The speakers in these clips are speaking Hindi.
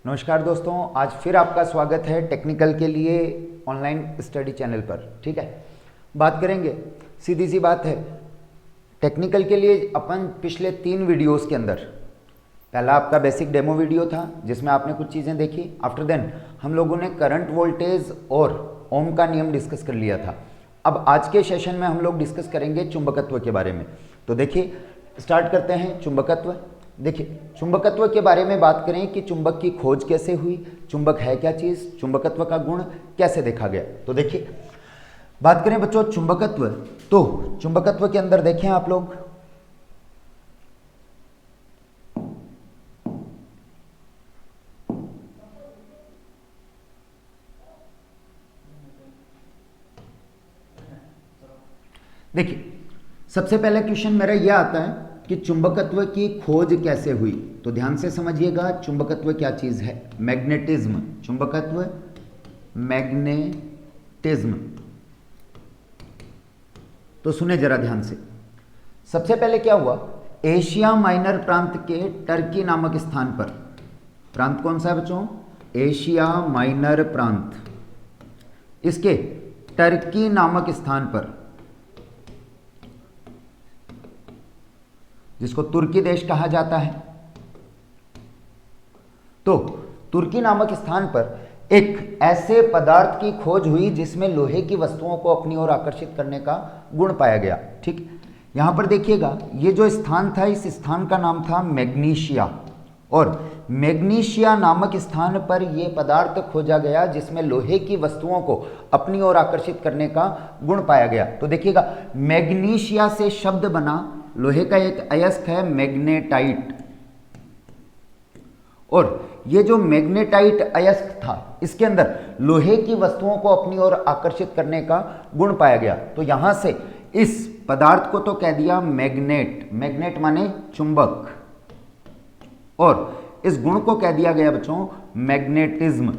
नमस्कार दोस्तों, आज फिर आपका स्वागत है टेक्निकल के लिए ऑनलाइन स्टडी चैनल पर। ठीक है, बात करेंगे, सीधी सी बात है। टेक्निकल के लिए अपन पिछले 3 वीडियोस के अंदर, पहला आपका बेसिक डेमो वीडियो था जिसमें आपने कुछ चीज़ें देखी। आफ्टर देन हम लोगों ने करंट वोल्टेज और ओम का नियम डिस्कस कर लिया था। अब आज के सेशन में हम लोग डिस्कस करेंगे चुंबकत्व के बारे में। तो देखिए, स्टार्ट करते हैं चुंबकत्व। देखिए, चुंबकत्व के बारे में बात करें कि चुंबक की खोज कैसे हुई, चुंबक है क्या चीज़, चुंबकत्व का गुण कैसे देखा गया। तो देखिए, बात करें बच्चों चुंबकत्व, तो चुंबकत्व के अंदर देखें आप लोग, देखिए सबसे पहले क्वेश्चन मेरा यह आता है कि चुंबकत्व की खोज कैसे हुई। तो ध्यान से समझिएगा, चुंबकत्व क्या चीज है? मैग्नेटिज्म। चुंबकत्व मैग्नेटिज्म। तो सुने जरा ध्यान से। सबसे पहले क्या हुआ, एशिया माइनर प्रांत के टर्की नामक स्थान पर, प्रांत कौन सा है बच्चों? एशिया माइनर प्रांत, इसके टर्की नामक स्थान पर, जिसको तुर्की देश कहा जाता है, तो तुर्की नामक स्थान पर एक ऐसे पदार्थ की खोज हुई जिसमें लोहे की वस्तुओं को अपनी ओर आकर्षित करने का गुण पाया गया। ठीक, यहां पर देखिएगा, ये जो स्थान था, इस स्थान का नाम था मैग्नीशिया, और मैग्नीशिया नामक स्थान पर यह पदार्थ खोजा गया जिसमें लोहे की वस्तुओं को अपनी ओर आकर्षित करने का गुण पाया गया। तो देखिएगा, मैग्नीशिया से शब्द बना, लोहे का एक अयस्क है मैग्नेटाइट, और ये जो मैग्नेटाइट अयस्क था, इसके अंदर लोहे की वस्तुओं को अपनी ओर आकर्षित करने का गुण पाया गया। तो यहां से इस पदार्थ को तो कह दिया मैग्नेट, मैग्नेट माने चुंबक, और इस गुण को कह दिया गया बच्चों मैग्नेटिज्म।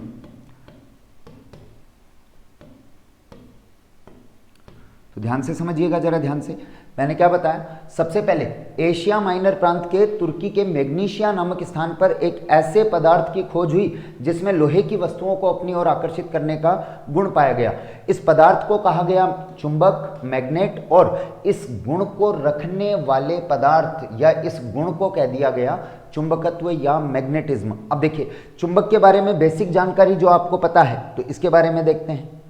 तो ध्यान से समझिएगा जरा, ध्यान से। मैंने क्या बताया, सबसे पहले एशिया माइनर प्रांत के तुर्की के मैग्नीशिया नामक स्थान पर एक ऐसे पदार्थ की खोज हुई जिसमें लोहे की वस्तुओं को अपनी ओर आकर्षित करने का गुण पाया गया। इस पदार्थ को कहा गया चुंबक, मैग्नेट, और इस गुण को रखने वाले पदार्थ या इस गुण को कह दिया गया चुंबकत्व या मैग्नेटिज्म। अब देखिए, चुंबक के बारे में बेसिक जानकारी जो आपको पता है, तो इसके बारे में देखते हैं।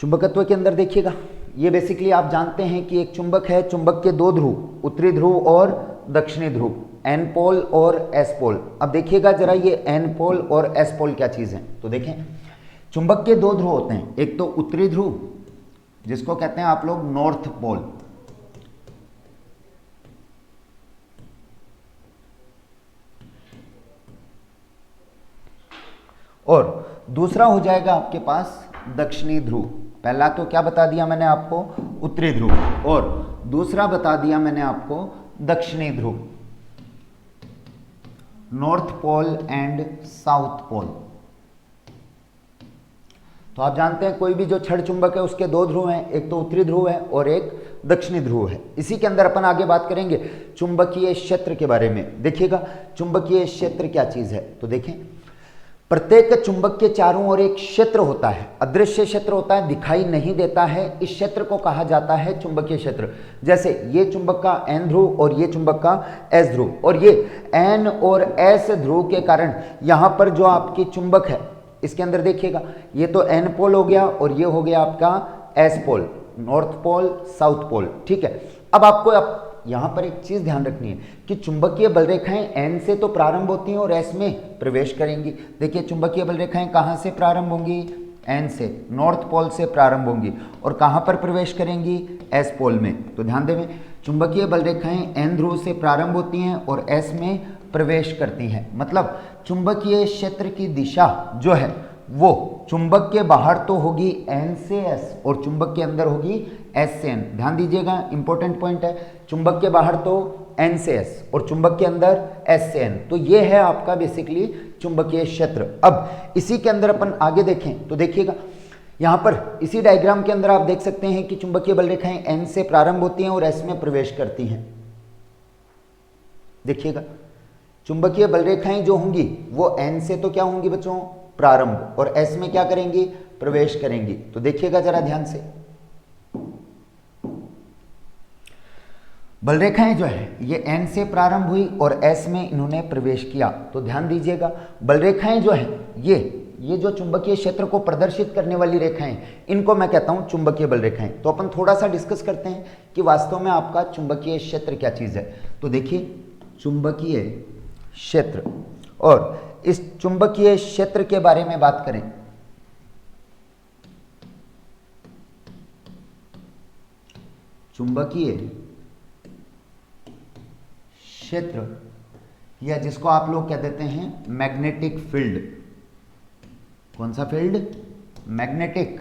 चुंबकत्व के अंदर देखिएगा, ये बेसिकली आप जानते हैं कि एक चुंबक है, चुंबक के 2 ध्रुव, उत्तरी ध्रुव और दक्षिणी ध्रुव, एन पोल और एस पोल। अब देखिएगा जरा, ये एन पोल और एस पोल क्या चीज़ है। तो देखें, चुंबक के 2 ध्रुव होते हैं, एक तो उत्तरी ध्रुव जिसको कहते हैं आप लोग नॉर्थ पोल, और दूसरा हो जाएगा आपके पास दक्षिणी ध्रुव। पहला तो क्या बता दिया मैंने आपको, उत्तरी ध्रुव, और दूसरा बता दिया मैंने आपको दक्षिणी ध्रुव, north pole and south pole. तो आप जानते हैं कोई भी जो छड़ चुंबक है उसके 2 ध्रुव हैं, एक तो उत्तरी ध्रुव है और एक दक्षिणी ध्रुव है। इसी के अंदर अपन आगे बात करेंगे चुंबकीय क्षेत्र के बारे में। देखिएगा, चुंबकीय क्षेत्र क्या चीज है। तो देखें, प्रत्येक चुंबक के चारों ओर एक क्षेत्र होता है, अदृश्य क्षेत्र होता है, दिखाई नहीं देता है। इस क्षेत्र को कहा जाता है चुंबकीय क्षेत्र। जैसे ये चुंबक का एन ध्रुव और ये चुंबक का एस ध्रुव, और ये एन और एस ध्रुव के कारण यहां पर जो आपकी चुंबक है, इसके अंदर देखिएगा, ये तो एन पोल हो गया और ये हो गया आपका S pole, north pole south pole. ठीक है, अब आपको यहां पर एक चीज ध्यान रखनी है कि चुंबकीय बल रेखाएं एन से तो प्रारंभ होती हैं और एस में प्रवेश करेंगी। देखिए, चुंबकीय बल रेखाएं कहां से प्रारंभ होंगी? एन से, नॉर्थ पोल से प्रारंभ होंगी, और कहां पर प्रवेश करेंगी? एस पोल में। तो ध्यान देवें, चुंबकीय बल रेखाएं एन ध्रुव से प्रारंभ होती हैं और एस में प्रवेश करती हैं। मतलब चुंबकीय क्षेत्र की दिशा जो है वो चुंबक के बाहर तो होगी एन से एस, और चुंबक के अंदर होगी एस से एन। ध्यान दीजिएगा, इंपॉर्टेंट पॉइंट है, चुंबक के बाहर तो एन से एस और चुंबक के अंदर एस से एन। तो ये है आपका बेसिकली चुंबकीय क्षेत्र। अब इसी के अंदर अपन आगे देखें तो देखिएगा, यहाँ पर इसी डायग्राम के अंदर आप देख सकते हैं कि चुंबकीय बल रेखाएं एन से प्रारंभ होती हैं और एस में प्रवेश करती हैं। देखिएगा, चुंबकीय बल रेखाएं जो होंगी वो एन से तो क्या होंगी बच्चों, प्रारंभ, और एस में क्या करेंगी, प्रवेश करेंगी। तो देखिएगा जरा ध्यान से, बल रेखाएं जो है ये एन से प्रारंभ हुई और एस में इन्होंने प्रवेश किया। तो ध्यान दीजिएगा, बल रेखाएं जो है ये जो चुंबकीय क्षेत्र को प्रदर्शित करने वाली रेखाएं, इनको मैं कहता हूं चुंबकीय बल रेखाएं। तो अपन थोड़ा सा डिस्कस करते हैं कि वास्तव में आपका चुंबकीय क्षेत्र क्या चीज है। तो देखिए, चुंबकीय क्षेत्र, और इस चुंबकीय क्षेत्र के बारे में बात करें, चुंबकीय क्षेत्र, या जिसको आप लोग कह देते हैं मैग्नेटिक फील्ड। कौन सा फील्ड, मैग्नेटिक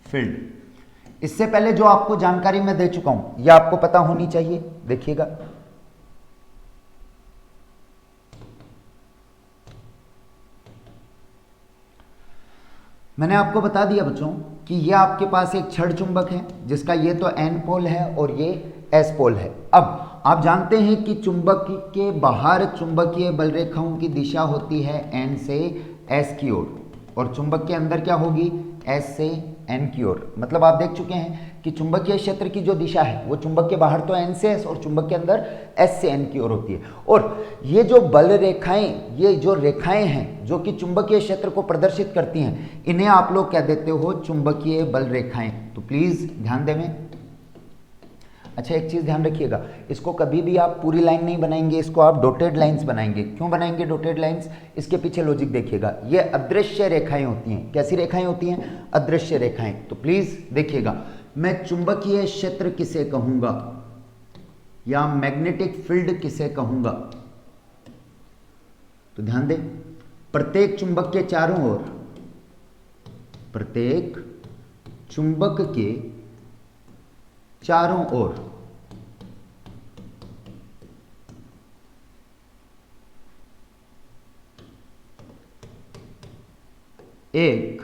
फील्ड। इससे पहले जो आपको जानकारी मैं दे चुका हूं यह आपको पता होनी चाहिए। देखिएगा, मैंने आपको बता दिया बच्चों कि यह आपके पास एक छड़ चुंबक है जिसका ये तो एन पोल है और ये एस पोल है। अब आप जानते हैं कि चुंबक के बाहर चुंबकीय बल रेखाओं की दिशा होती है एन से एस की ओर, और चुंबक के अंदर क्या होगी, एस से एन की ओर। मतलब आप देख चुके हैं कि चुंबकीय क्षेत्र की जो दिशा है वो चुंबक के बाहर तो एन से एस और चुंबक के अंदर एस से एन की ओर होती है। और ये जो बल रेखाएं, ये जो रेखाएं हैं जो कि चुंबकीय क्षेत्र को प्रदर्शित करती हैं, इन्हें आप लोग कह देते हो चुंबकीय बल रेखाएं। तो प्लीज ध्यान देवें। अच्छा, एक चीज ध्यान रखिएगा, इसको कभी भी आप पूरी लाइन नहीं बनाएंगे, इसको आप डॉटेड लाइंस बनाएंगे। क्यों बनाएंगे डॉटेड लाइंस, इसके पीछे लॉजिक देखिएगा। ये अदृश्य रेखाएं होती हैं। कैसी रेखाएं होती हैं, अदृश्य रेखाएं। तो प्लीज देखिएगा, मैं चुंबकीय क्षेत्र किसे कहूंगा या मैग्नेटिक फील्ड किसे कहूंगा। तो ध्यान दें, प्रत्येक चुंबक के चारों ओर, प्रत्येक चुंबक के चारों ओर एक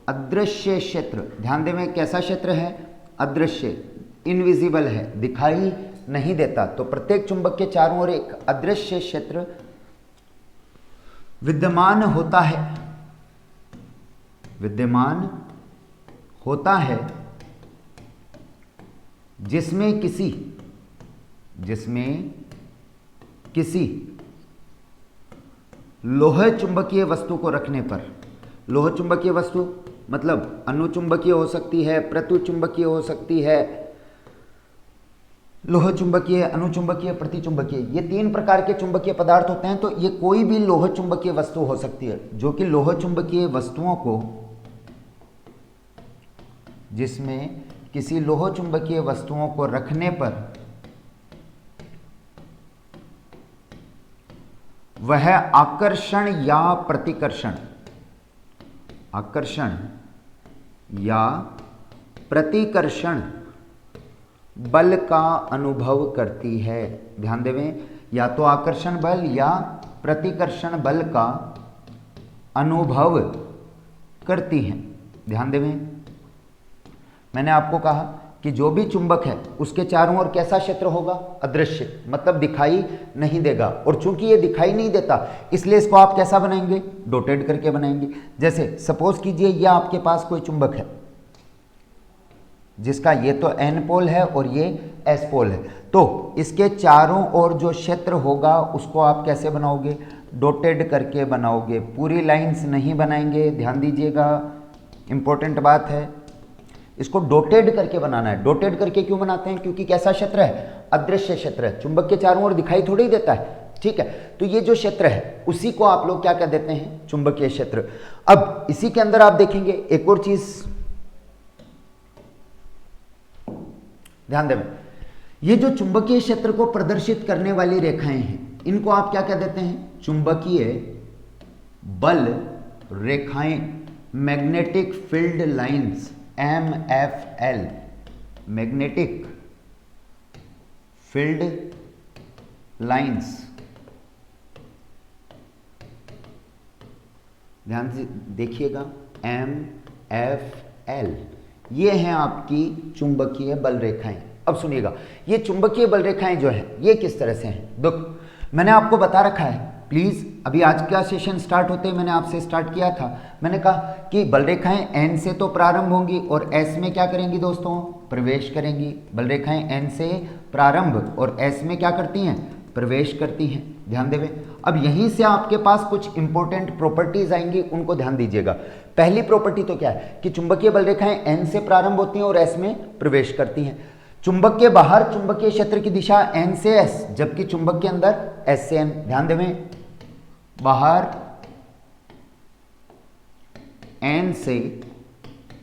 अदृश्य क्षेत्र, ध्यान दें कैसा क्षेत्र है, अदृश्य, इनविजिबल है, दिखाई नहीं देता। तो प्रत्येक चुंबक के चारों ओर एक अदृश्य क्षेत्र विद्यमान होता है, विद्यमान होता है, जिसमें किसी लोह चुंबकीय वस्तु को रखने पर, लोह चुंबकीय वस्तु मतलब अनुचुंबकीय हो सकती है, प्रतिचुंबकीय हो सकती है, लोह चुंबकीय, अनुचुंबकीय, प्रतिचुंबकीय, ये तीन प्रकार के चुंबकीय पदार्थ होते हैं। तो ये कोई भी लोह चुंबकीय वस्तु हो सकती है जो कि लोह चुंबकीय वस्तुओं को, जिसमें किसी लोह चुंबकीय वस्तुओं को रखने पर वह आकर्षण या प्रतिकर्षण, आकर्षण या प्रतिकर्षण बल का अनुभव करती है। ध्यान देवें, या तो आकर्षण बल या प्रतिकर्षण बल का अनुभव करती हैं। ध्यान देवें, मैंने आपको कहा कि जो भी चुंबक है उसके चारों ओर कैसा क्षेत्र होगा, अदृश्य, मतलब दिखाई नहीं देगा। और चूंकि ये दिखाई नहीं देता इसलिए इसको आप कैसा बनाएंगे, डॉटेड करके बनाएंगे। जैसे सपोज कीजिए ये आपके पास कोई चुंबक है जिसका ये तो एन पोल है और ये एस पोल है, तो इसके चारों ओर जो क्षेत्र होगा उसको आप कैसे बनाओगे, डॉटेड करके बनाओगे, पूरी लाइंस नहीं बनाएंगे। ध्यान दीजिएगा, इंपॉर्टेंट बात है, इसको डॉटेड करके बनाना है। डॉटेड करके क्यों बनाते हैं, क्योंकि कैसा क्षेत्र है, अदृश्य क्षेत्र है, चुंबक के चारों ओर दिखाई थोड़ी देता है, ठीक है। तो ये जो क्षेत्र है उसी को आप लोग क्या कह देते हैं, चुंबकीय क्षेत्र। अब इसी के अंदर आप देखेंगे एक और चीज ध्यान दें, ये जो चुंबकीय क्षेत्र को प्रदर्शित करने वाली रेखाएं हैं इनको आप क्या कह देते हैं, चुंबकीय बल रेखाएं, magnetic field lines, MFL, magnetic field lines. ध्यान से देखिएगा, MFL, ये हैं आपकी चुंबकीय बल रेखाएं। अब सुनिएगा, ये चुंबकीय बल रेखाएं जो है ये किस तरह से हैं। देखो मैंने आपको बता रखा है, प्लीज अभी आज का सेशन स्टार्ट होते ही मैंने आपसे स्टार्ट किया था, मैंने कहा कि बल रेखाएं एन से तो प्रारंभ होंगी और एस में क्या करेंगी दोस्तों, प्रवेश करेंगी। बल रेखाएं एन से प्रारंभ और एस में क्या करती हैं, प्रवेश करती हैं। ध्यान देवे, अब यहीं से आपके पास कुछ इंपॉर्टेंट प्रॉपर्टीज आएंगी, उनको ध्यान दीजिएगा। पहली प्रॉपर्टी तो क्या है कि चुंबकीय बल रेखाएं एन से प्रारंभ होती हैं और एस में प्रवेश करती हैं। चुंबक के बाहर चुंबकीय क्षेत्र की दिशा एन से एस, जबकि चुंबक के अंदर एस से एन। ध्यान देवें, बाहर एन से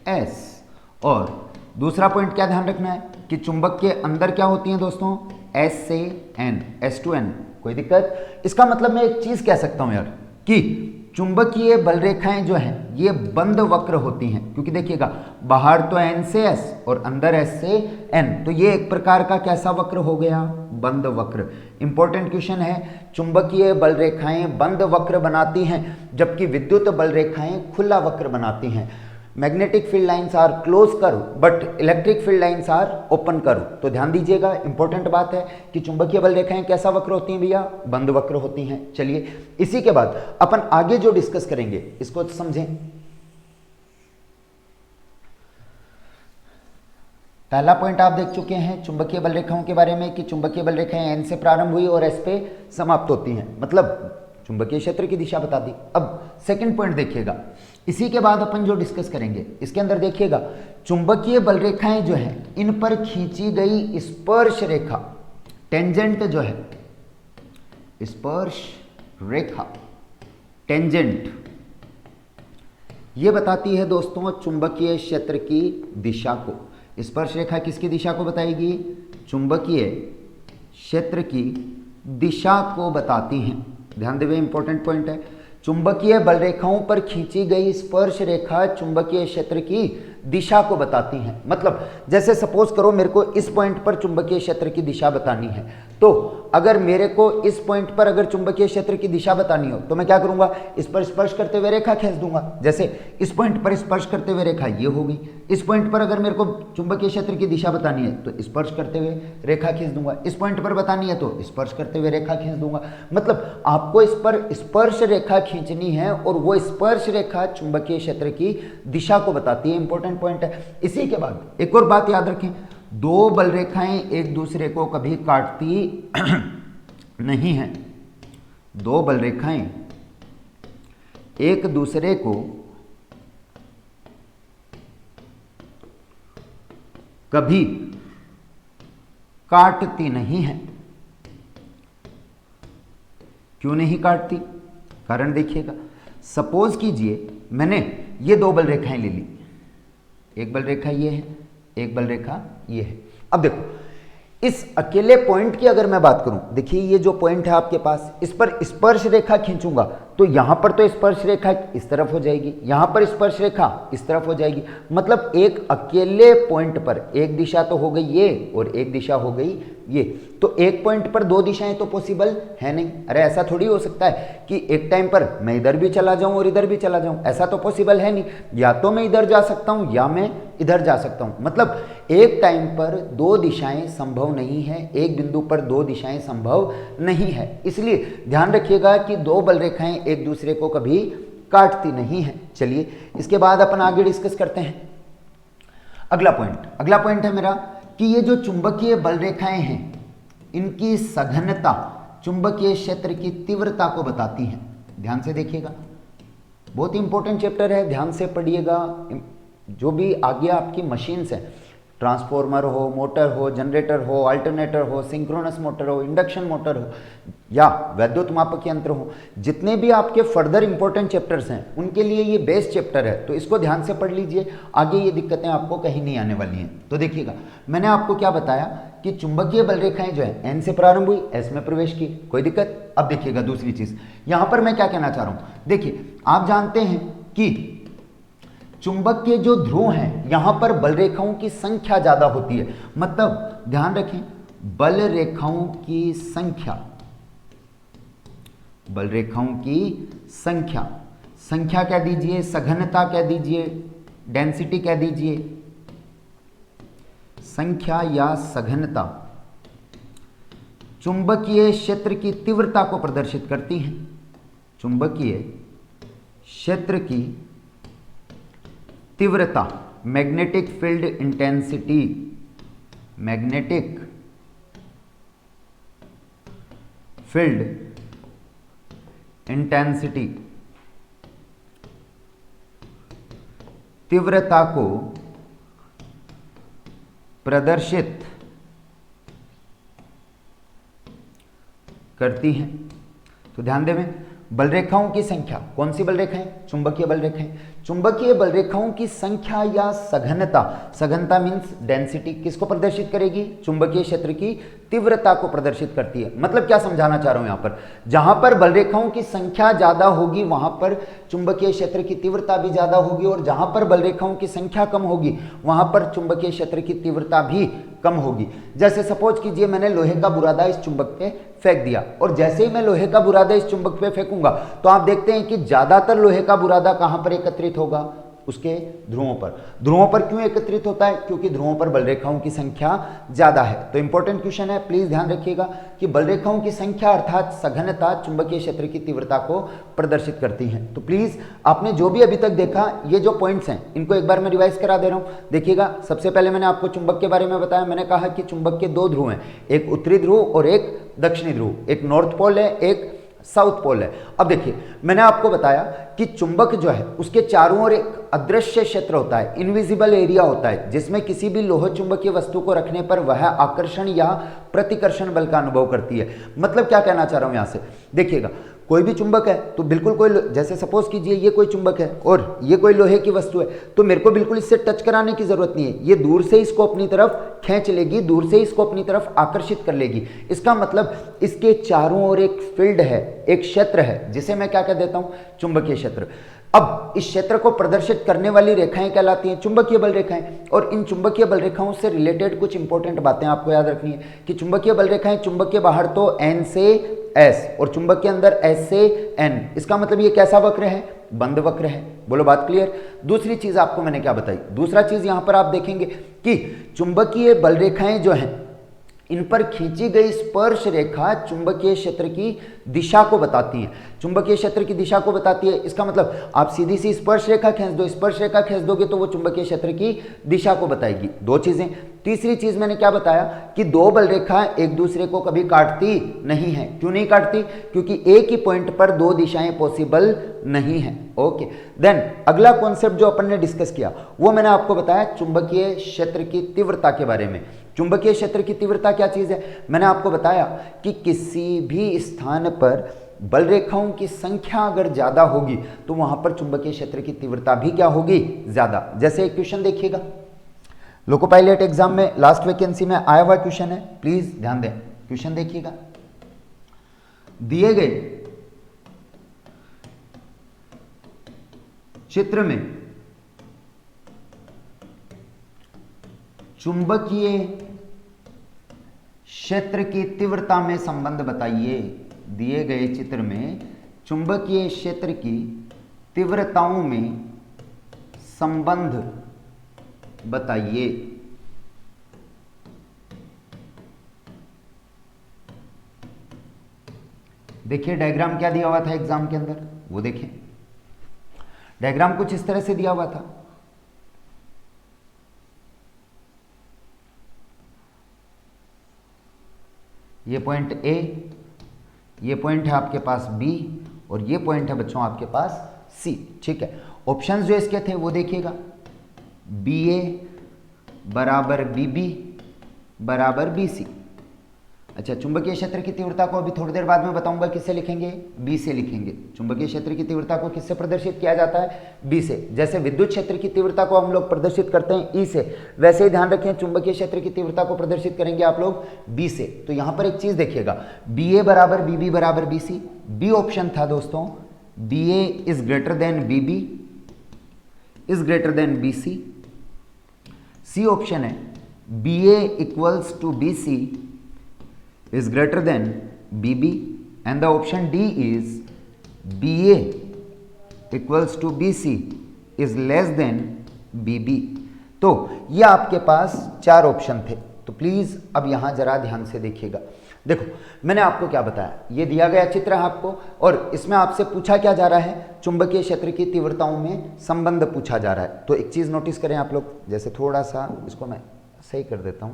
एस। और दूसरा पॉइंट क्या ध्यान रखना है कि चुंबक के अंदर क्या होती हैं दोस्तों, एस से एन, एस टू एन। कोई दिक्कत? इसका मतलब मैं एक चीज कह सकता हूं यार कि चुंबकीय बल रेखाएं जो हैं ये बंद वक्र होती हैं, क्योंकि देखिएगा बाहर तो एन से एस और अंदर एस से एन, तो ये एक प्रकार का कैसा वक्र हो गया, बंद वक्र। इंपॉर्टेंट क्वेश्चन है, चुंबकीय बल रेखाएं बंद वक्र बनाती हैं जबकि विद्युत बल रेखाएं खुला वक्र बनाती हैं। Magnetic field lines are close curve but electric field lines are open curve. तो ध्यान दीजिएगा, इंपॉर्टेंट बात है कि चुंबकीय बल रेखाएं कैसा वक्र होती हैं भैया, बंद वक्र होती हैं। चलिए इसी के बाद अपन आगे जो डिस्कस करेंगे इसको समझें। पहला पॉइंट आप देख चुके हैं चुंबकीय बल रेखाओं के बारे में कि चुंबकीय बल रेखाएं एन से प्रारंभ हुई और एस पे समाप्त होती हैं, मतलब चुंबकीय क्षेत्र की दिशा बता दी। अब सेकंड पॉइंट देखिएगा, इसी के बाद अपन जो डिस्कस करेंगे इसके अंदर देखिएगा चुंबकीय बल रेखाएं जो है इन पर खींची गई स्पर्श रेखा, टेंजेंट जो है, स्पर्श रेखा टेंजेंट, ये बताती है दोस्तों चुंबकीय क्षेत्र की दिशा को। स्पर्श रेखा किसकी दिशा को बताएगी, चुंबकीय क्षेत्र की दिशा को बताती हैं। ध्यान देवे, इंपॉर्टेंट पॉइंट है। चुंबकीय बल रेखाओं पर खींची गई स्पर्श रेखा चुंबकीय क्षेत्र की दिशा को बताती हैं। मतलब जैसे सपोज करो मेरे को इस पॉइंट पर चुंबकीय क्षेत्र की दिशा बतानी है, तो अगर मेरे को इस पॉइंट पर अगर चुंबकीय क्षेत्र की दिशा बतानी हो तो मैं क्या करूंगा, इस पर स्पर्श करते हुए रेखा खींच दूंगा। जैसे इस पॉइंट पर स्पर्श करते हुए रेखा ये होगी। इस पॉइंट पर अगर मेरे को चुंबकीय क्षेत्र की दिशा बतानी है तो स्पर्श करते हुए रेखा खींच दूंगा। इस पॉइंट पर बतानी है तो स्पर्श करते हुए रेखा खींच दूंगा। मतलब आपको इस पर स्पर्श रेखा खींचनी है और वो स्पर्श रेखा चुंबकीय क्षेत्र की दिशा को बताती है। इंपॉर्टेंट पॉइंट है। इसी के बाद एक और बात याद रखें, दो बल रेखाएं एक दूसरे को कभी काटती नहीं हैं। दो बल रेखाएं एक दूसरे को कभी काटती नहीं है। क्यों नहीं काटती, कारण देखिएगा। सपोज कीजिए मैंने ये दो बल रेखाएं ले ली, एक बल रेखा ये है, एक बल रेखा ये है। अब देखो इस अकेले पॉइंट की अगर मैं बात करूं, देखिए ये जो पॉइंट है आपके पास, इस पर स्पर्श रेखा खींचूंगा तो यहां पर तो स्पर्श रेखा इस तरफ हो जाएगी, यहां पर स्पर्श रेखा इस तरफ हो जाएगी। मतलब एक अकेले पॉइंट पर एक दिशा तो हो गई ये और एक दिशा हो गई ये, तो एक पॉइंट पर दो दिशाएं तो पॉसिबल है नहीं। अरे ऐसा थोड़ी हो सकता है कि एक टाइम पर मैं इधर भी चला जाऊं और इधर भी चला जाऊं, ऐसा तो पॉसिबल है नहीं। या तो मैं इधर जा सकता हूं या मैं इधर जा सकता हूं। मतलब एक टाइम पर दो दिशाएं संभव नहीं है, एक बिंदु पर दो दिशाएं संभव नहीं है। इसलिए ध्यान रखिएगा कि दो बल रेखाएं एक दूसरे को कभी काटती नहीं है। चलिए इसके बाद अपन आगे डिस्कस करते हैं अगला पॉइंट है मेरा कि ये जो चुंबकीय बल रेखाएं हैं इनकी सघनता चुंबकीय क्षेत्र की तीव्रता को बताती है। ध्यान से देखिएगा, बहुत इंपॉर्टेंट चैप्टर है, ध्यान से पढ़िएगा। जो भी आगे आपकी मशीन्स हैं, ट्रांसफॉर्मर हो, मोटर हो, जनरेटर हो, अल्टरनेटर हो, सिंक्रोनस मोटर हो, इंडक्शन मोटर हो या वैद्युत मापक यंत्र हो, जितने भी आपके फर्दर इंपॉर्टेंट चैप्टर्स हैं उनके लिए ये बेस्ट चैप्टर है। तो इसको ध्यान से पढ़ लीजिए, आगे ये दिक्कतें आपको कहीं नहीं आने वाली हैं। तो देखिएगा मैंने आपको क्या बताया कि चुंबकीय बल रेखाएं जो है एन से प्रारंभ हुई, एस में प्रवेश की, कोई दिक्कत। अब देखिएगा दूसरी चीज, यहां पर मैं क्या कहना चाह रहा हूं, देखिए आप जानते हैं कि चुंबक के जो ध्रुव हैं यहां पर बल रेखाओं की संख्या ज्यादा होती है। मतलब ध्यान रखें, बल रेखाओं की संख्या, बल रेखाओं की संख्या कह दीजिए, सघनता कह दीजिए, डेंसिटी कह दीजिए, संख्या या सघनता चुंबकीय क्षेत्र की तीव्रता को प्रदर्शित करती हैं। चुंबकीय क्षेत्र की तीव्रता, magnetic field intensity, magnetic field intensity, तीव्रता को प्रदर्शित करती हैं। तो ध्यान दें, बल रेखाओं की संख्या, कौन सी बल रेखाएं? चुंबकीय बल रेखाएं। चुंबकीय बल रेखाओं की संख्या या सघनता, सघनता मींस डेंसिटी, किसको प्रदर्शित करेगी? चुंबकीय क्षेत्र की तीव्रता को प्रदर्शित करती है। मतलब क्या समझाना चाह रहा हूं यहां पर, जहां पर बल रेखाओं की संख्या ज्यादा होगी वहां पर चुंबकीय क्षेत्र की तीव्रता भी ज्यादा होगी, और जहां पर बल रेखाओं की संख्या कम होगी वहां पर चुंबकीय क्षेत्र की तीव्रता भी कम होगी। जैसे सपोज कीजिए मैंने लोहे का बुरादा इस चुंबक पे फेंक दिया, और जैसे ही मैं लोहे का बुरादा इस चुंबक पे फेंकूंगा तो आप देखते हैं कि ज्यादातर लोहे का बुरादा कहां पर एकत्रित होगा? उसके ध्रुवों पर। ध्रुवों पर क्यों एकत्रित होता है? क्योंकि ध्रुवों पर बल रेखाओं की संख्या ज्यादा है। तो इंपॉर्टेंट क्वेश्चन है, प्लीज ध्यान रखिएगा कि बल रेखाओं की संख्या अर्थात सघनता चुंबकीय क्षेत्र की तीव्रता को प्रदर्शित करती है। तो प्लीज आपने जो भी अभी तक देखा, ये जो पॉइंट्स हैं इनको एक बार मैं रिवाइज करा दे रहा हूं। देखिएगा, सबसे पहले मैंने आपको चुंबक के बारे में बताया। मैंने कहा कि चुंबक के दो ध्रुव हैं, एक उत्तरी ध्रुव और एक दक्षिणी ध्रुव, एक नॉर्थ पोल है, एक साउथ पोल है। अब देखिए, मैंने आपको बताया कि चुंबक जो है उसके चारों ओर एक अदृश्य क्षेत्र होता है, इनविजिबल एरिया होता है, जिसमें किसी भी लोह चुंबकीय वस्तु को रखने पर वह आकर्षण या प्रतिकर्षण बल का अनुभव करती है। मतलब क्या कहना चाह रहा हूं यहां से, देखिएगा, कोई भी चुंबक है तो बिल्कुल कोई, जैसे सपोज कीजिए ये कोई चुंबक है और ये कोई लोहे की वस्तु है, तो मेरे को बिल्कुल इससे टच कराने की जरूरत नहीं है। ये दूर से इसको अपनी तरफ खींच लेगी, दूर से इसको अपनी तरफ आकर्षित कर लेगी। इसका मतलब इसके चारों ओर एक फील्ड है, एक क्षेत्र है, जिसे मैं क्या कह देता हूं? चुंबकीय क्षेत्र। अब इस क्षेत्र को प्रदर्शित करने वाली रेखाएं कहलाती हैं चुंबकीय बल रेखाएं। और इन चुंबकीय बल रेखाओं से रिलेटेड कुछ इंपॉर्टेंट बातें आपको याद रखनी है कि चुंबकीय बल रेखाएं, चुंबक के बाहर तो N से S और चुंबक के अंदर S से N। इसका मतलब ये कैसा वक्र है? बंद वक्र है। बोलो बात क्लियर? दूसरी चीज आपको मैंने क्या बताई? दूसरा चीज यहां पर आप देखेंगे कि चुंबकीय बल रेखाएं जो हैं, इन पर खींची गई स्पर्श रेखा चुंबकीय क्षेत्र की दिशा को बताती है। चुंबकीय क्षेत्र की दिशा को बताती है। इसका मतलब आप सीधी सी स्पर्श रेखा खींच दो, स्पर्श रेखा खींच दोगे तो वो चुंबकीय क्षेत्र की दिशा को बताएगी। दो चीजें। तीसरी चीज मैंने क्या बताया कि दो बल रेखा एक दूसरे को कभी काटती नहीं है। क्यों नहीं काटती? क्योंकि एक ही पॉइंट पर दो दिशाएं पॉसिबल नहीं है। ओके, देन अगला कॉन्सेप्ट जो अपन ने डिस्कस किया वो मैंने आपको बताया चुंबकीय क्षेत्र की तीव्रता के बारे में। चुंबकीय क्षेत्र की तीव्रता क्या चीज है? मैंने आपको बताया कि किसी भी स्थान पर बल रेखाओं की संख्या अगर ज्यादा होगी तो वहां पर चुंबकीय क्षेत्र की तीव्रता भी क्या होगी? ज्यादा। जैसे एक क्वेश्चन देखिएगा, लोको पायलट एग्जाम में लास्ट वैकेंसी में आया हुआ क्वेश्चन है, प्लीज ध्यान दें। क्वेश्चन देखिएगा, दिए गए चित्र में चुंबकीय क्षेत्र की तीव्रता में संबंध बताइए। दिए गए चित्र में चुंबकीय क्षेत्र की तीव्रताओं में संबंध बताइए। देखिए डायग्राम क्या दिया हुआ था एग्जाम के अंदर, वो देखें। डायग्राम कुछ इस तरह से दिया हुआ था। ये पॉइंट ए, ये पॉइंट है आपके पास बी, और ये पॉइंट है बच्चों आपके पास सी। ठीक है, ऑप्शंस जो इसके थे वो देखिएगा, बी ए बराबर बी बी बराबर बी सी। अच्छा, चुंबकीय क्षेत्र की तीव्रता को अभी थोड़ी देर बाद में बताऊंगा किससे लिखेंगे? बी से लिखेंगे। चुंबकीय क्षेत्र की तीव्रता को किससे प्रदर्शित किया जाता है? बी से। जैसे विद्युत क्षेत्र की तीव्रता को हम लोग प्रदर्शित करते हैं ई से, वैसे ही ध्यान रखें चुंबकीय क्षेत्र की तीव्रता को प्रदर्शित करेंगे आप लोग बी से। तो यहां पर एक चीज देखिएगा, बी ए बराबर बी बी बराबर बी सी। बी ऑप्शन था दोस्तों, B A is greater than B B is greater than B C. C option है B A equals to B C is greater than BB, and the option D is BA equals to BC is less than BB. तो ये आपके पास 4 ऑप्शन थे। तो प्लीज अब यहां जरा ध्यान से देखिएगा। देखो मैंने आपको क्या बताया, ये दिया गया चित्र है आपको और इसमें आपसे पूछा क्या जा रहा है, चुंबकीय क्षेत्र की तीव्रताओं में संबंध पूछा जा रहा है। तो एक चीज नोटिस करें आप लोग, जैसे थोड़ा सा इसको मैं सही कर देता हूं,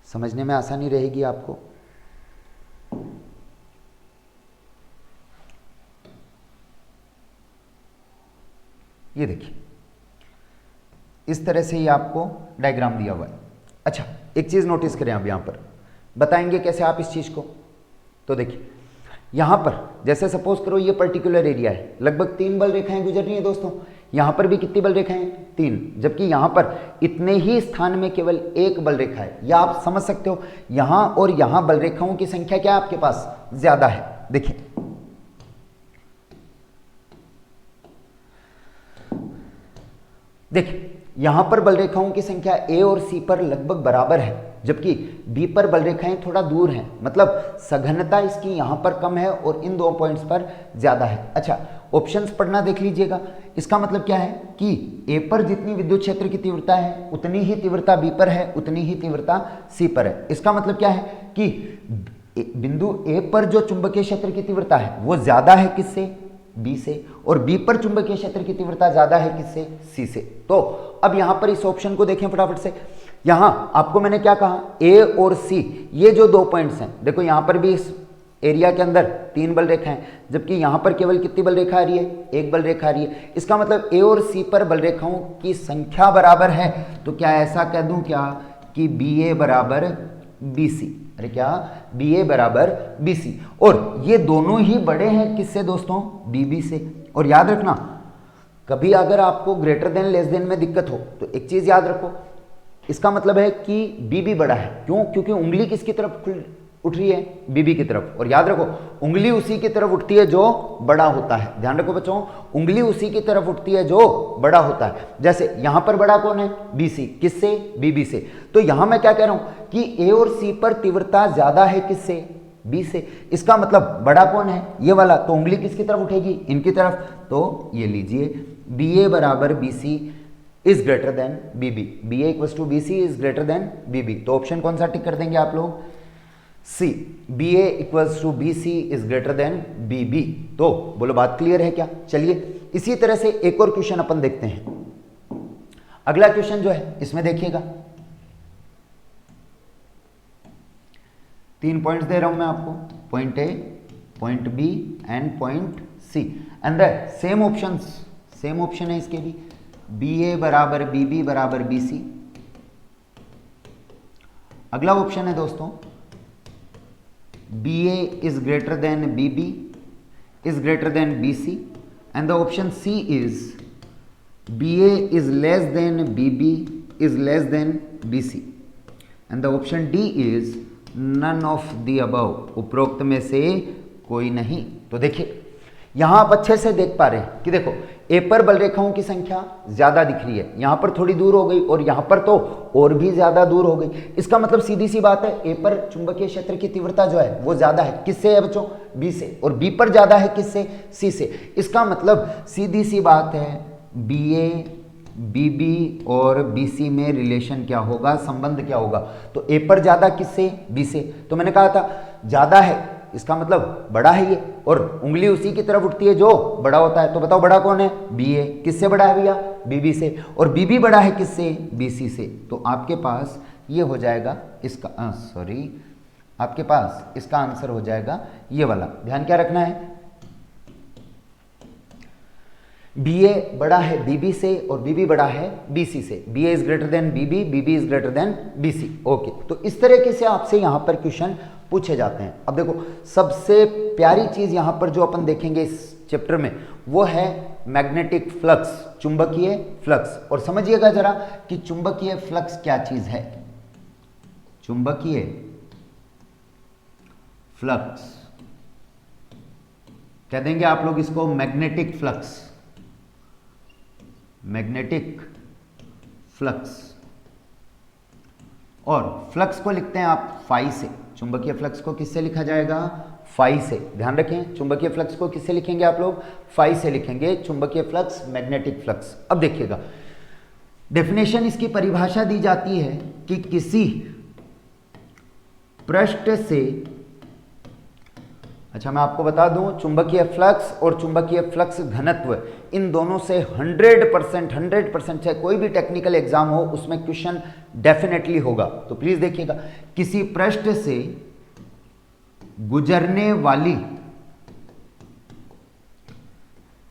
समझने में आसानी रहेगी आपको। ये देखिए इस तरह से ही आपको डायग्राम दिया हुआ है। अच्छा एक चीज नोटिस करें आप, यहां पर बताएंगे कैसे आप इस चीज को। तो देखिए यहां पर जैसे सपोज करो ये पर्टिकुलर एरिया है, लगभग 3 बल रेखाएं गुजर रही हैं दोस्तों। यहां पर भी कितनी बल रेखाएं, 3, जबकि यहां पर इतने ही स्थान में केवल 1 बल रेखा है। या आप समझ सकते हो यहां और यहां बल रेखाओं की संख्या क्या आपके पास ज्यादा है। देखिए देखिए यहां पर बल रेखाओं की संख्या ए और सी पर लगभग बराबर है, जबकि बी पर बल रेखाएं थोड़ा दूर हैं। मतलब सघनता इसकी यहां पर कम है और इन 2 पॉइंट्स पर ज्यादा है। अच्छा ऑप्शंस पढ़ना देख लीजिएगा। इसका मतलब क्या है कि ए पर जितनी विद्युत क्षेत्र की तीव्रता है उतनी ही तीव्रता बी पर है, उतनी ही तीव्रता सी पर है। इसका मतलब क्या है कि बिंदु ए पर जो चुंबकीय क्षेत्र की तीव्रता है वो ज्यादा है किससे, बी से, और बी पर चुंबकीय क्षेत्र की तीव्रता ज्यादा है किससे, सी से। तो अब यहां पर इस ऑप्शन को देखें फटाफट से। यहां आपको मैंने क्या कहा, ए और सी ये जो 2 पॉइंट्स हैं, देखो यहां पर भी इस एरिया के अंदर 3 बल रेखा है, जबकि यहां पर केवल कितनी बल रेखा आ रही है, 1 बल रेखा आ रही है। इसका मतलब ए और सी पर बल रेखाओं की संख्या बराबर है। तो क्या ऐसा कह दूं क्या कि बी ए बराबर बी सी, अरे क्या बी ए बराबर बी सी, और ये दोनों ही बड़े हैं किससे दोस्तों, बी बी से। और याद रखना कभी अगर आपको ग्रेटर देन लेस देन में दिक्कत हो तो एक चीज याद रखो, इसका मतलब है कि बी भी बड़ा है। क्यों, क्योंकि उंगली किसकी तरफ उठ रही है, बीबी की तरफ। और याद रखो उंगली उसी की तरफ उठती है जो बड़ा होता है। ध्यान रखो बच्चों, उंगली उसी की तरफ उठती है जो बड़ा होता है। जैसे यहां पर बड़ा कौन है, बीसी, किससे, बीबी से। तो यहां मैं क्या कह रहा हूं कि ए और सी पर तीव्रता ज्यादा है किससे, बी से। इसका मतलब बड़ा कौन है, ये वाला, तो उंगली किसकी तरफ उठेगी, इनकी तरफ। तो ये लीजिए बी ए बराबर B C is greater than B B, B A equal to B C is greater than B B. तो ऑप्शन कौन सा टिक कर देंगे आप लोग, C, B A equals to B C is greater than B B. तो बोलो बात क्लियर है क्या। चलिए इसी तरह से एक और क्वेश्चन अपन देखते हैं। अगला क्वेश्चन जो है इसमें देखिएगा, 3 पॉइंट्स दे रहा हूं मैं आपको, point A, point B and point C, and same option है इसके भी, बी ए बराबर बी बी बराबर बी सी। अगला ऑप्शन है दोस्तों BA is greater than BB is greater than BC, and the option C is BA is less than BB is less than BC, and the option D is none of the above, उपरोक्त में से कोई नहीं। तो देखिए यहां आप अच्छे से देख पा रहे हैं कि देखो ए पर बल रेखाओं की संख्या ज्यादा दिख रही है, यहां पर थोड़ी दूर हो गई और यहां पर तो और भी ज्यादा दूर हो गई। इसका मतलब सीधी सी बात है ए पर चुंबकीय क्षेत्र की तीव्रता जो है वो ज्यादा है किससे है बच्चों, बी से, और बी पर ज्यादा है किससे, सी से। इसका मतलब सीधी सी बात है बी ए बी बी और बी सी में रिलेशन क्या होगा, संबंध क्या होगा। तो ए पर ज्यादा किससे, बी से। तो मैंने कहा था ज्यादा है इसका मतलब बड़ा है ये, और उंगली उसी की तरफ उठती है जो बड़ा होता है। तो बताओ बड़ा कौन है, बी ए। किससे बड़ा है भैया, बीबी से, और बीबी बड़ा है किससे, बीसी से। तो आपके पास ये हो जाएगा इसका आपके पास इसका आंसर हो जाएगा ये वाला। ध्यान क्या रखना है, बी ए बड़ा है बीबी से और बीबी बड़ा है बीसी से। B A is greater than BB, BB is greater than BC. Okay, तो इस तरीके से आपसे यहां पर क्वेश्चन पूछे जाते हैं। अब देखो सबसे प्यारी चीज यहां पर जो अपन देखेंगे इस चैप्टर में वो है मैग्नेटिक फ्लक्स, चुंबकीय फ्लक्स। और समझिएगा जरा कि चुंबकीय फ्लक्स क्या चीज है। चुंबकीय फ्लक्स कह देंगे आप लोग इसको मैग्नेटिक फ्लक्स, मैग्नेटिक फ्लक्स। और फ्लक्स को लिखते हैं आप फाई से। चुंबकीय फ्लक्स को किससे लिखा जाएगा, फाई से। ध्यान रखें चुंबकीय फ्लक्स को किससे लिखेंगे आप लोग, फाई से लिखेंगे। चुंबकीय फ्लक्स, मैग्नेटिक फ्लक्स। अब देखिएगा डेफिनेशन इसकी परिभाषा दी जाती है कि किसी पृष्ठ से, अच्छा मैं आपको बता दूं, चुंबकीय फ्लक्स और चुंबकीय फ्लक्स घनत्व, इन दोनों से 100% चाहे कोई भी टेक्निकल एग्जाम हो उसमें क्वेश्चन डेफिनेटली होगा। तो प्लीज देखिएगा, किसी पृष्ठ से गुजरने वाली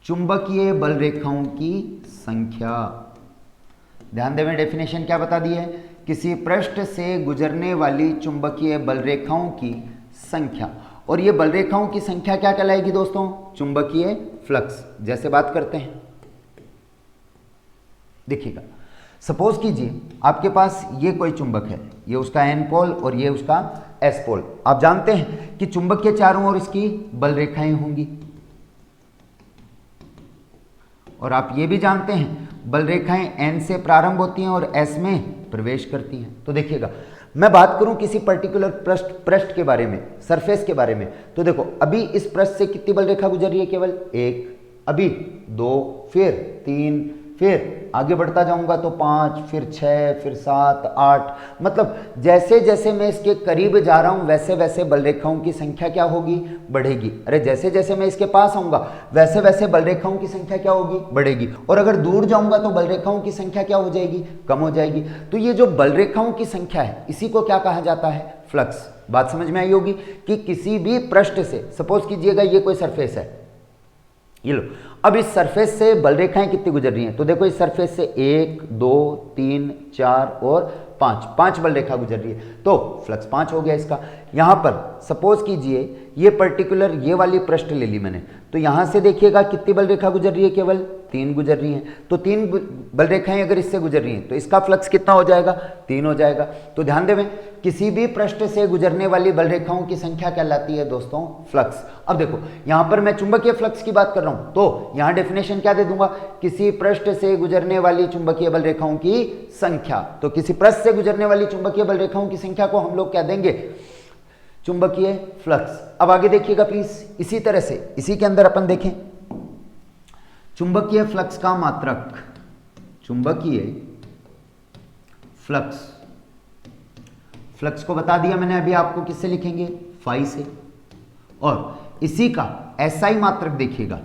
चुंबकीय बल रेखाओं की संख्या, ध्यान देवें डेफिनेशन क्या बता दी है, किसी पृष्ठ से गुजरने वाली चुंबकीय बल रेखाओं की संख्या, और ये बल रेखाओं की संख्या क्या कहलाएगी दोस्तों, चुंबकीय फ्लक्स। जैसे बात करते हैं, देखिएगा, सपोज कीजिए आपके पास ये कोई चुंबक है, ये उसका एन पोल और ये उसका एस पोल। आप जानते हैं कि चुंबक के चारों ओर इसकी बल रेखाएं होंगी, और आप ये भी जानते हैं बल रेखाएं एन से प्रारंभ होती हैं और एस में प्रवेश करती हैं। तो देखिएगा, मैं बात करूं किसी पर्टिकुलर पृष्ठ के बारे में, सरफेस के बारे में, तो देखो अभी इस पृष्ठ से कितनी बल रेखा गुजर रही है, केवल एक, अभी 2, फिर 3, फिर आगे बढ़ता जाऊंगा तो 5, फिर 6, फिर 7, 8, मतलब जैसे जैसे मैं इसके करीब जा रहा हूं वैसे वैसे बल रेखाओं की संख्या क्या होगी, बढ़ेगी। अरे जैसे जैसे मैं इसके पास आऊंगा वैसे वैसे बल रेखाओं की संख्या क्या होगी, बढ़ेगी। और अगर दूर जाऊंगा तो बल रेखाओं की संख्या क्या हो जाएगी, कम हो जाएगी। तो ये जो बल रेखाओं की संख्या है इसी को क्या कहा जाता है, फ्लक्स। बात समझ में आई होगी कि किसी भी पृष्ठ से, सपोज कीजिएगा ये कोई सरफेस है, ये लो, अब इस सरफेस से बल रेखाएं कितनी गुजर रही हैं, तो देखो इस सरफेस से 1, 2, 3, 4 और 5 बल रेखा गुजर रही है, तो फ्लक्स 5 हो गया इसका। यहां पर सपोज कीजिए ये पर्टिकुलर ये वाली पृष्ठ ले ली मैंने, तो यहां से देखिएगा कितनी बल रेखा गुजर रही है, केवल 3 गुजर रही हैं। तो 3 बल रेखाएं अगर इससे गुजर रही हैं तो इसका फ्लक्स कितना हो जाएगा, 3 हो जाएगा। तो ध्यान देवें, किसी भी पृष्ठ से गुजरने वाली बल रेखाओं की संख्या कहलाती है दोस्तों फ्लक्स। अब देखो यहां पर मैं चुंबकीय फ्लक्स की बात कर रहा हूं, तो यहां डेफिनेशन क्या दे दूंगा, किसी पृष्ठ से गुजरने वाली चुंबकीय बल रेखाओं की संख्या। तो किसी पृष्ठ से गुजरने वाली चुंबकीय बल रेखाओं की संख्या को हम लोग क्या देंगे, चुंबकीय फ्लक्स। अब आगे देखिएगा प्लीज, इसी तरह से इसी के अंदर अपन देखें चुंबकीय फ्लक्स का मात्रक, चुंबकीय फ्लक्स, फ्लक्स को बता दिया मैंने अभी आपको, किससे लिखेंगे, फाई से। और इसी का एसआई मात्रक देखिएगा,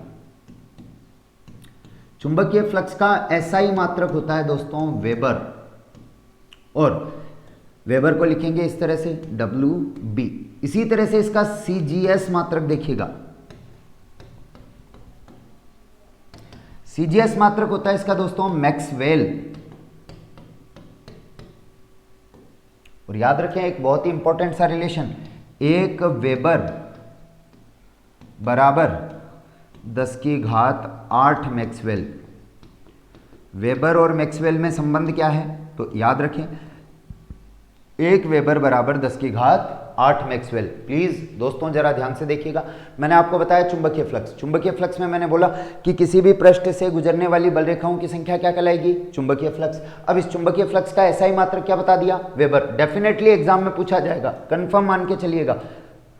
चुंबकीय फ्लक्स का एसआई मात्रक होता है दोस्तों वेबर, और वेबर को लिखेंगे इस तरह से WB। इसी तरह से इसका CGS मात्रक देखिएगा, CGS मात्रक होता है इसका दोस्तों मैक्सवेल। और याद रखें एक बहुत ही इंपॉर्टेंट सा रिलेशन, 1 वेबर बराबर 10⁸ मैक्सवेल। वेबर और मैक्सवेल में संबंध क्या है, तो याद रखें 1 वेबर बराबर 10⁸ मैक्सवेल। प्लीज दोस्तों जरा ध्यान से देखिएगा, मैंने आपको बताया चुंबकीय फ्लक्स, चुंबकीय फ्लक्स में मैंने बोला कि किसी भी पृष्ठ से गुजरने वाली बल रेखाओं की संख्या क्या कहलाएगी, चुंबकीय फ्लक्स। अब इस चुंबकीय फ्लक्स का एसआई मात्रक क्या बता दिया, वेबर। डेफिनेटली एग्जाम में पूछा जाएगा, कंफर्म मान के चलिएगा,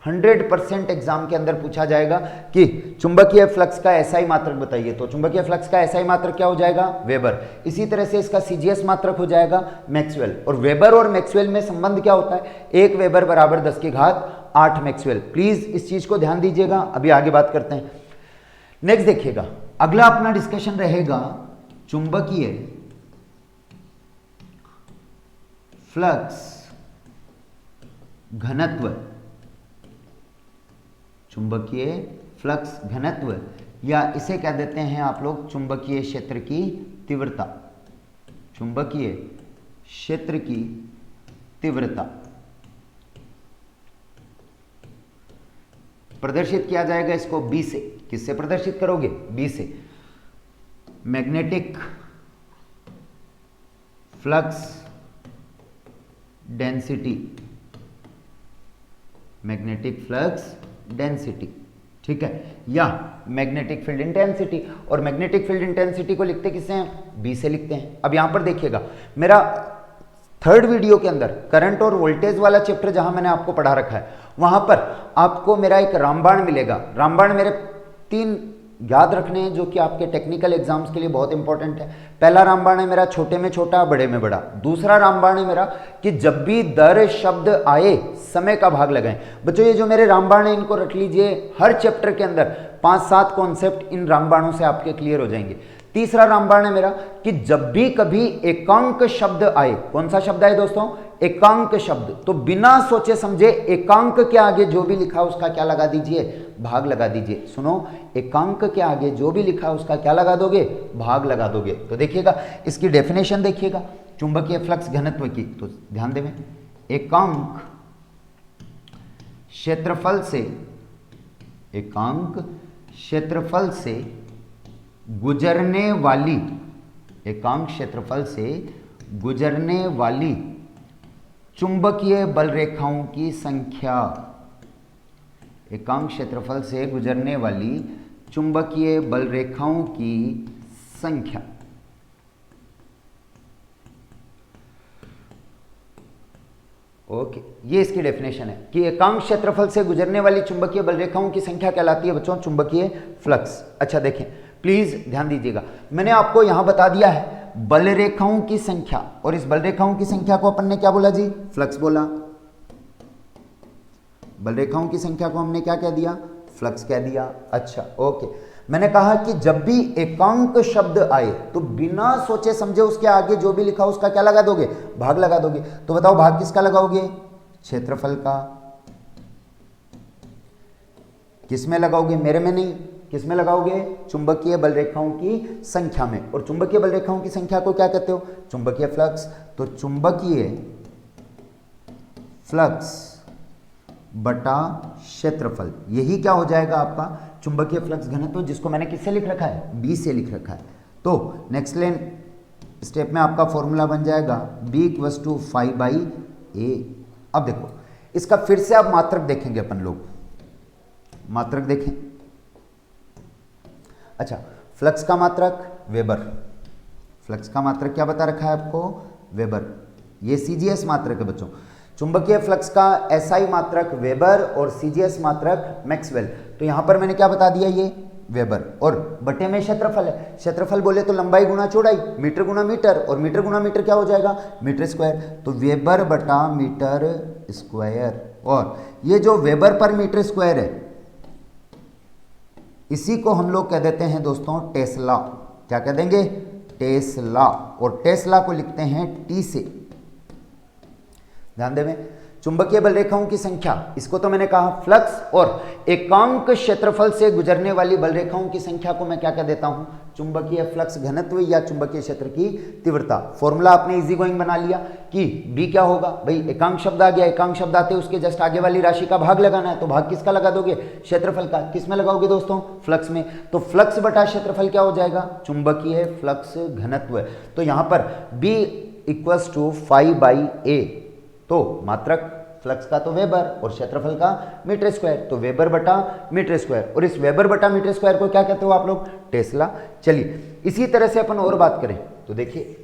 100% एग्जाम के अंदर पूछा जाएगा कि चुंबकीय फ्लक्स का एसआई मात्रक बताइए, तो चुंबकीय फ्लक्स का एसआई मात्रक क्या हो जाएगा, वेबर। इसी तरह से इसका सीजीएस मात्रक हो जाएगा मैक्सवेल। और वेबर और मैक्सवेल में संबंध क्या होता है, 1 वेबर बराबर 10⁸ मैक्सवेल। प्लीज इस चीज को ध्यान दीजिएगा, अभी आगे बात करते हैं। नेक्स्ट देखिएगा, अगला अपना डिस्कशन रहेगा चुंबकीय फ्लक्स घनत्व, चुंबकीय फ्लक्स घनत्व, या इसे कह देते हैं आप लोग चुंबकीय क्षेत्र की तीव्रता, चुंबकीय क्षेत्र की तीव्रता। प्रदर्शित किया जाएगा इसको बी से, किससे प्रदर्शित करोगे, बी से, magnetic flux density, magnetic flux density, ठीक है, या मैग्नेटिक फील्ड इंटेंसिटी। और मैग्नेटिक फील्ड इंटेंसिटी को लिखते किससे हैं, बी से लिखते हैं। अब यहां पर देखिएगा, मेरा 3rd वीडियो के अंदर करंट और वोल्टेज वाला चैप्टर जहां मैंने आपको पढ़ा रखा है, वहां पर आपको मेरा एक रामबाण मिलेगा। रामबाण मेरे 3 याद रखने हैं, जो कि आपके टेक्निकल एग्जाम्स के लिए बहुत इंपॉर्टेंट है। पहला रामबाण है मेरा छोटे में छोटा बड़े में बड़ा। दूसरा रामबाण है मेरा कि जब भी दर शब्द आए समय का भाग लगाएं। बच्चों ये जो मेरे रामबाण है इनको रख लीजिए, हर चैप्टर के अंदर 5-7 कॉन्सेप्ट इन रामबाणों से आपके क्लियर हो जाएंगे। तीसरा रामबाण है मेरा कि जब भी कभी एकांक शब्द आए, कौन सा शब्द आए दोस्तों, एकांक शब्द, तो बिना सोचे समझे एकांक के आगे जो भी लिखा है उसका क्या लगा दीजिए, भाग लगा दीजिए। सुनो, एकांक के आगे जो भी लिखा है उसका क्या लगा दोगे, भाग लगा दोगे। तो देखिएगा इसकी डेफिनेशन देखिएगा चुंबकीय फ्लक्स घनत्व की, तो ध्यान देवें, एकांक क्षेत्रफल से, एकांक क्षेत्रफल से गुजरने वाली, एकांक क्षेत्रफल से गुजरने वाली चुंबकीय बल रेखाओं की संख्या, एकांक क्षेत्रफल से गुजरने वाली चुंबकीय बल रेखाओं की संख्या। ओके, ये इसकी डेफिनेशन है कि एकांक क्षेत्रफल से गुजरने वाली चुंबकीय बल रेखाओं की संख्या कहलाती है बच्चों चुंबकीय फ्लक्स। अच्छा देखें, प्लीज ध्यान दीजिएगा, मैंने आपको यहां बता दिया है बल रेखाओं की संख्या, और इस बल रेखाओं की संख्या को अपन ने क्या बोला जी, फ्लक्स बोला। बल रेखाओं की संख्या को हमने क्या कह दिया, फ्लक्स कह दिया। अच्छा ओके, मैंने कहा कि जब भी एकांक शब्द आए तो बिना सोचे समझे उसके आगे जो भी लिखा उसका क्या लगा दोगे, भाग लगा दोगे। तो बताओ भाग किसका लगाओगे, क्षेत्रफल का। किसमें लगाओगे, मेरे में नहीं, किसमें लगाओगे, चुंबकीय बल रेखाओं की संख्या में। और चुंबकीय बल रेखाओं की संख्या को क्या कहते हो, चुंबकीय फ्लक्स। तो चुंबकीय फ्लक्स बटा क्षेत्रफल, यही क्या हो जाएगा आपका चुंबकीय फ्लक्स घनत्व, जिसको मैंने किससे लिख रखा है, बी से लिख रखा है। तो नेक्स्ट लेन स्टेप में आपका फॉर्मूला बन जाएगा B = 5/A। अब देखो इसका फिर से आप मात्रक देखेंगे अपन लोग, मात्रक देखें। अच्छा, फ्लक्स का मात्रक वेबर, फ्लक्स का मात्रक क्या बता रखा है आपको, वेबर। ये CGS मात्रक है बच्चों, चुंबकीय फ्लक्स का SI मात्रक वेबर और CGS मात्रक मैक्सवेल। तो यहां पर मैंने क्या बता दिया, ये वेबर, और बटे में क्षेत्रफल है। क्षेत्रफल बोले तो लंबाई गुना चौड़ाई, मीटर गुना मीटर, और मीटर गुना मीटर क्या हो जाएगा, मीटर स्क्वायर। तो वेबर बटा मीटर स्क्वायर, और ये जो वेबर पर मीटर स्क्वायर है इसी को हम लोग कह देते हैं दोस्तों टेस्ला। क्या कह देंगे, टेस्ला। और टेस्ला को लिखते हैं T से। ध्यान देवें, चुंबकीय बल रेखाओं की संख्या, इसको तो मैंने कहा फ्लक्स, और एकांक क्षेत्रफल से गुजरने वाली बल रेखाओं की संख्या को मैं क्या कह देता हूं, चुंबकीय फ्लक्स घनत्व या चुंबकीय क्षेत्र की तीव्रता। फॉर्मूला आपने इजी गोइंग बना लिया कि B क्या होगा, भाई एकांक शब्द आ गया, एकांक शब्द आते उसके जस्ट आगे वाली राशि का भाग लगाना है, तो भाग किसका लगा दोगे, क्षेत्रफल का। किस में लगाओगे दोस्तों, फ्लक्स में। तो फ्लक्स बटा क्षेत्रफल क्या हो जाएगा, चुंबकीय फ्लक्स घनत्व। तो यहां पर B = 5/A। तो मात्रक फ्लक्स का तो वेबर और क्षेत्रफल का मीटर स्क्वायर, तो वेबर बटा मीटर स्क्वायर, और इस वेबर बटा मीटर स्क्वायर को क्या कहते हो आप लोग, टेस्ला। चलिए इसी तरह से अपन और बात करें तो देखिए,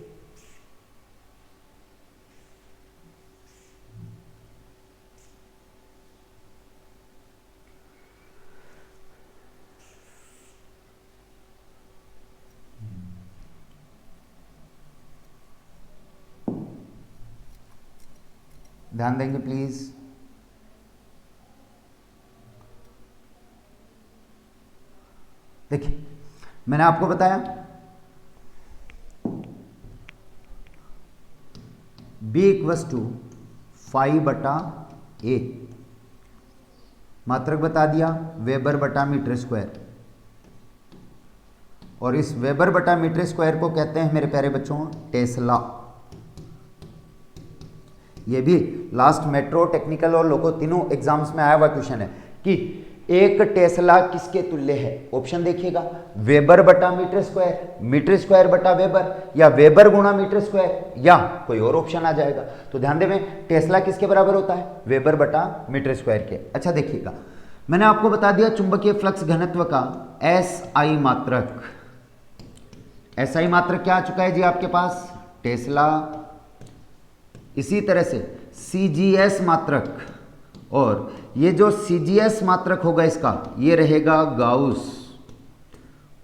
ध्यान देंगे प्लीज। देखिए मैंने आपको बताया B = 5/A, मात्रक बता दिया वेबर बटा मीटर स्क्वायर, और इस वेबर बटा मीटर स्क्वायर को कहते हैं मेरे प्यारे बच्चों टेस्ला। ये भी लास्ट मेट्रो, टेक्निकल और लोको तीनों एग्जाम्स में आया हुआ क्वेश्चन है कि एक टेस्ला किसके तुल्य है। ऑप्शन देखिएगा, वेबर बटा मीटर स्क्वायर बटा वेबर, या वेबर गुणा मीटर स्क्वायर, या कोई और ऑप्शन आ जाएगा। तो ध्यान देवें, टेस्ला किसके बराबर होता है, वेबर बटा मीटर स्क्वायर के। अच्छा देखिएगा, मैंने आपको बता दिया चुंबकीय फ्लक्स घनत्व का SI मात्रक। SI मात्रक क्या आ चुका है जी आपके पास, टेस्ला। इसी तरह से CGS मात्रक, और ये जो CGS मात्रक होगा इसका ये रहेगा गाउस।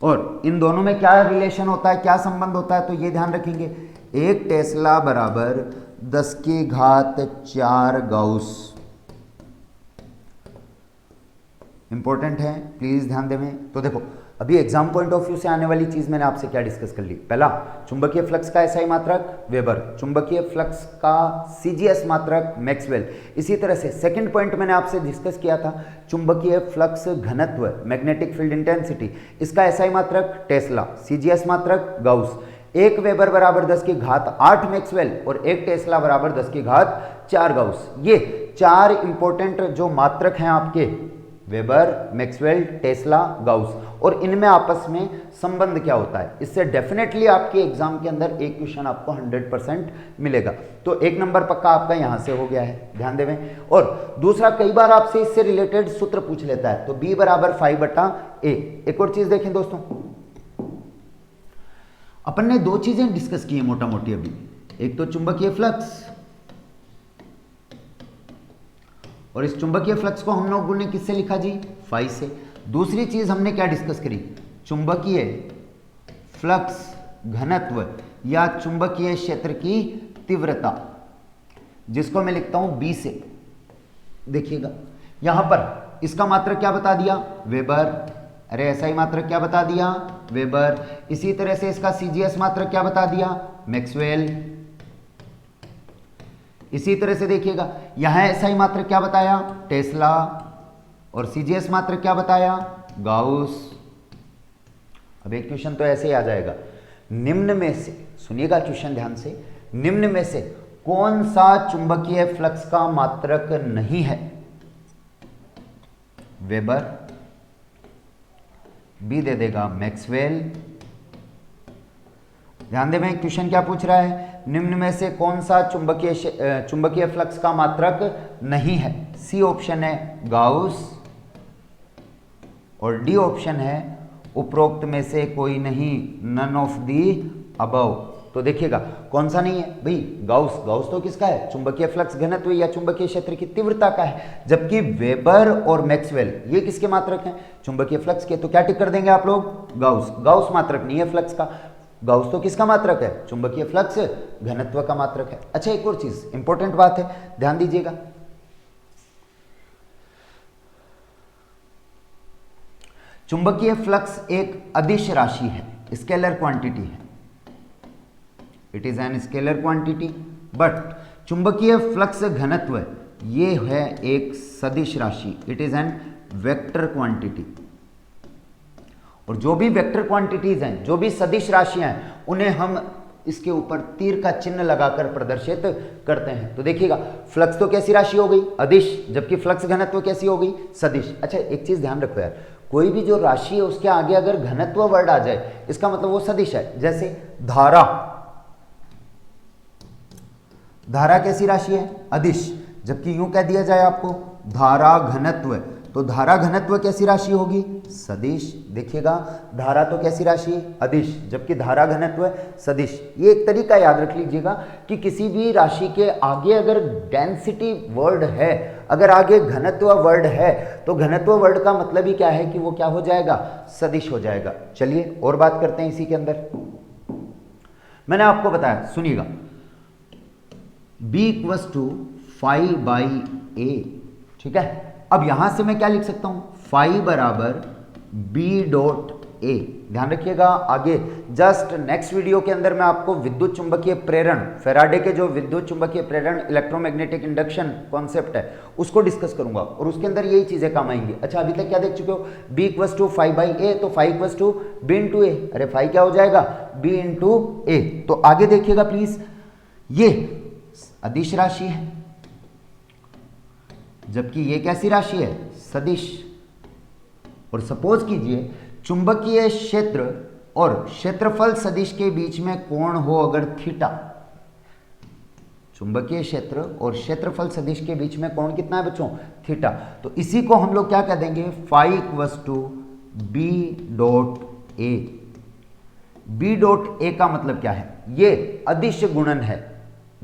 और इन दोनों में क्या रिलेशन होता है, क्या संबंध होता है, तो ये ध्यान रखेंगे। 1 टेस्ला बराबर 10 की घात 4 गाउस। इंपॉर्टेंट है, प्लीज ध्यान दें। तो देखो अभी एग्जाम पॉइंट ऑफ व्यू से आने वाली चीज मैंने आपसे क्या डिस्कस कर ली। पहला, चुंबकीय फ्लक्स का एसआई मात्रक वेबर, चुंबकीय फ्लक्स का सीजीएस मात्रक मैक्सवेल। इसी तरह से सेकंड पॉइंट मैंने आपसे डिस्कस किया था, चुंबकीय फ्लक्स घनत्व मैग्नेटिक फील्ड इंटेंसिटी, इसका एसआई मात्रक टेस्ला, सीजीएस मात्रक गाउस। 1 वेबर बराबर 10 की घात 8 मैक्सवेल और 1 टेस्ला बराबर 10 की घात 4 गाउस। ये 4 इंपॉर्टेंट जो मात्रक हैं आपके, वेबर, मैक्सवेल, टेस्ला, गाउस, और इनमें आपस में संबंध क्या होता है, इससे डेफिनेटली आपके एग्जाम के अंदर एक क्वेश्चन आपको 100% मिलेगा। तो 1 नंबर पक्का आपका यहां से हो गया है, ध्यान देवें। और दूसरा, कई बार आपसे इससे रिलेटेड सूत्र पूछ लेता है, तो B बराबर 5/A। एक और चीज देखें दोस्तों, अपन ने 2 चीजें डिस्कस की है मोटा मोटी अभी। एक तो चुंबकीय फ्लक्स, और इस चुंबकीय फ्लक्स को हम लोगों ने किससे लिखा जी, फाई से। दूसरी चीज हमने क्या डिस्कस करी, चुंबकीय फ्लक्स घनत्व या चुंबकीय क्षेत्र की तीव्रता, जिसको मैं लिखता हूं बी से। देखिएगा यहां पर इसका मात्रक क्या बता दिया, वेबर। अरे ऐसा ही मात्रक क्या बता दिया, वेबर। इसी तरह से इसका सीजीएस मात्रक क्या बता दिया, मैक्सवेल। इसी तरह से देखिएगा यहां ऐसा ही मात्रक क्या बताया, टेस्ला, और सीजीएस मात्रक क्या बताया, गाउस। अब एक क्वेश्चन तो ऐसे ही आ जाएगा, निम्न में से, सुनिएगा क्वेश्चन ध्यान से, निम्न में से कौन सा चुंबकीय फ्लक्स का मात्रक नहीं है, वेबर, बी दे देगा मैक्सवेल। ध्यान दें क्वेश्चन क्या पूछ रहा है, निम्न में से कौन सा चुंबकीय फ्लक्स का मात्रक नहीं है। सी ऑप्शन है गाउस, और डी ऑप्शन है उपरोक्त में से कोई नहीं, नन ऑफ दी अबव। तो देखिएगा कौन सा नहीं है भाई, गाउस। गाउस तो किसका है, चुंबकीय फ्लक्स घनत्व या चुंबकीय क्षेत्र की तीव्रता का है, जबकि वेबर और मैक्सवेल ये किसके मात्रक हैं, चुंबकीय फ्लक्स के। तो क्या टिक कर देंगे आप लोग, गाउस। गाउस मात्रक नहीं है फ्लक्स का, गाउस तो किसका मात्रक है, चुंबकीय फ्लक्स घनत्व का मात्रक है। अच्छा एक और चीज इंपॉर्टेंट बात है, ध्यान दीजिएगा। चुंबकीय फ्लक्स एक अदिश राशि है, स्केलर क्वांटिटी है, it is an scalar quantity. But चुंबकीय फ्लक्स घनत्व ये है एक सदिश राशि, it is an vector quantity. और जो भी वेक्टर क्वांटिटीज हैं, जो भी सदिश राशियां हैं, उन्हें हम इसके ऊपर तीर का चिन्ह लगाकर प्रदर्शित करते हैं। तो देखिएगा फ्लक्स तो कैसी राशि हो गई, अदिश, जबकि फ्लक्स घनत्व कैसी हो गई, सदिश। अच्छा एक चीज ध्यान रखो यार, कोई भी जो राशि है उसके आगे अगर घनत्व वर्ड आ जाए, इसका मतलब वो सदिश है। जैसे धारा, धारा कैसी राशि है, अदिश, जबकि यूं कह दिया जाए आपको धारा घनत्व, तो धारा घनत्व कैसी राशि होगी, सदिश। देखिएगा धारा तो कैसी राशि, अदिश, जबकि धारा घनत्व सदिश। ये एक तरीका याद रख लीजिएगा कि किसी भी राशि के आगे अगर डेंसिटी वर्ड है, अगर आगे घनत्व वर्ड है, तो घनत्व वर्ड का मतलब ही क्या है कि वो क्या हो जाएगा, सदिश हो जाएगा। चलिए और बात करते हैं इसी के अंदर। मैंने आपको बताया, सुनिएगा, B = φ/a, ठीक है। अब यहां से मैं क्या लिख सकता हूं, फाई बराबर B.A। ध्यान रखिएगा आगे जस्ट नेक्स्ट वीडियो के अंदर मैं आपको विद्युत चुंबकीय प्रेरण, फेराडे के जो विद्युत चुंबकीय प्रेरण इलेक्ट्रोमैग्नेटिक इंडक्शन कॉन्सेप्ट है उसको डिस्कस करूंगा, और उसके अंदर यही चीजें काम आएंगी। अच्छा अभी तक क्या देख चुके हो, B = φ/a, तो φ = B × a। अरे फाई क्या हो जाएगा, B × a। तो आगे देखिएगा प्लीज, ये अदिश राशि है, जबकि ये कैसी राशि है, सदिश। और सपोज कीजिए चुंबकीय क्षेत्र और क्षेत्रफल सदिश के बीच में कोण हो अगर थीटा, चुंबकीय क्षेत्र और क्षेत्रफल सदिश के बीच में कोण कितना है बच्चों, थीटा। तो इसी को हम लोग क्या कह देंगे, फाई = B.A। B.A का मतलब क्या है, ये अदिश गुणन है,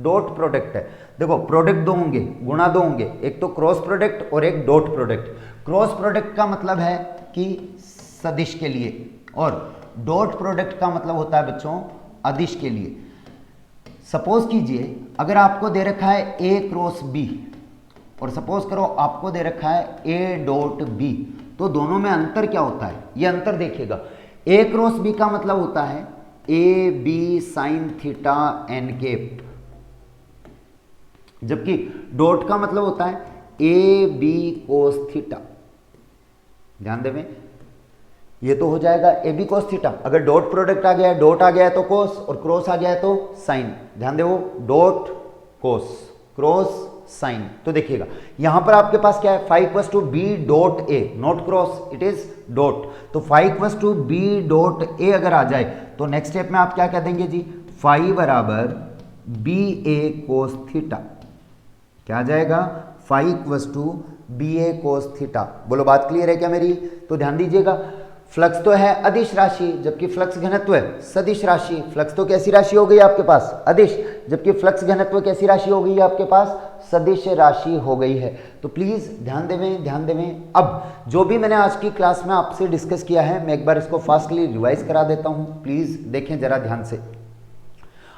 डॉट प्रोडक्ट है। देखो प्रोडक्ट दो होंगे, गुणा दो होंगे, एक तो क्रॉस प्रोडक्ट और एक डॉट प्रोडक्ट। क्रॉस प्रोडक्ट का मतलब है कि सदिश के लिए, और डॉट प्रोडक्ट का मतलब होता है बच्चों अदिश के लिए। सपोज कीजिए अगर आपको दे रखा है ए क्रॉस बी और सपोज करो आपको दे रखा है ए डॉट बी, तो दोनों में अंतर क्या होता है, ये अंतर देखिएगा। ए क्रॉस बी का मतलब होता है A B sine theta N cap, जबकि डॉट का मतलब होता है ए बी कोस थीटा। ध्यान देवें, ये तो हो जाएगा ए बी कोस थीटा। अगर डॉट प्रोडक्ट आ गया है, डॉट आ गया है तो कोस और क्रॉस आ गया है तो साइन। ध्यान देवो, डॉट कोस क्रॉस साइन। तो देखिएगा यहां पर आपके पास क्या है, five equals to B dot A, not cross, it is dot. तो five equals to B dot A अगर आ जाए तो नेक्स्ट स्टेप में आप क्या कह देंगे जी, फाइव बराबर बी ए कोस थीटा। क्या आ जाएगा, five equals to B A cos theta. बोलो बात क्लियर है क्या मेरी? तो ध्यान दीजिएगा, फ्लक्स तो है अदिश राशि जबकि फ्लक्स घनत्व है सदिश राशि। फ्लक्स तो कैसी राशि हो गई आपके पास, अदिश, जबकि फ्लक्स घनत्व कैसी राशि हो गई है आपके पास, सदिश राशि हो गई है। तो प्लीज ध्यान देवें, ध्यान देवें। अब जो भी मैंने आज की क्लास में आपसे डिस्कस किया है मैं एक बार इसको फास्टली रिवाइज करा देता हूं, प्लीज देखें जरा ध्यान से।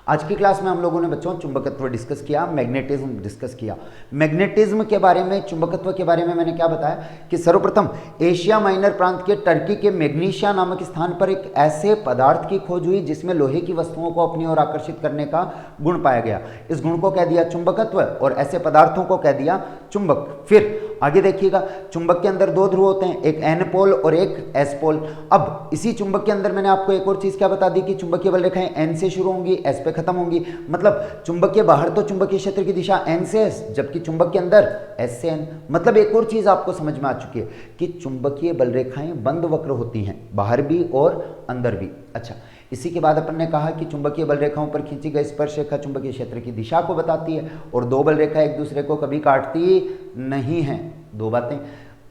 आज की क्लास में हम लोगों ने बच्चों चुंबकत्व डिस्कस किया, मैग्नेटिज्म डिस्कस किया। मैग्नेटिज्म के बारे में, चुंबकत्व के बारे में मैंने क्या बताया कि सर्वप्रथम एशिया माइनर प्रांत के टर्की के मैग्नीशिया नामक स्थान पर एक ऐसे पदार्थ की खोज हुई जिसमें लोहे की वस्तुओं को अपनी ओर आकर्षित करने का गुण पाया गया। इस गुण को कह दिया चुंबकत्व और ऐसे पदार्थों को कह दिया चुंबक। फिर आगे देखिएगा, चुंबक के अंदर दो ध्रुव होते हैं, एक एन पोल और एक एस पोल। अब इसी चुंबक के अंदर मैंने आपको एक और चीज क्या बता दी कि चुंबकीय बल रेखाएं एन से शुरू होंगी, एस पे खत्म होंगी। मतलब चुंबक के बाहर तो चुंबकीय क्षेत्र की दिशा एन से एस, जबकि चुंबक के अंदर एस से एन। मतलब एक और चीज आपको समझ में आ चुकी है कि चुंबकीय बल रेखाएं बंद वक्र होती हैं, बाहर भी और अंदर भी। अच्छा, इसी के बाद अपन ने कहा कि चुंबकीय बल रेखाओं पर खींची गई स्पर्श रेखा चुंबकीय क्षेत्र की दिशा को बताती है और दो बल रेखा एक दूसरे को कभी काटती नहीं है। दो बातें।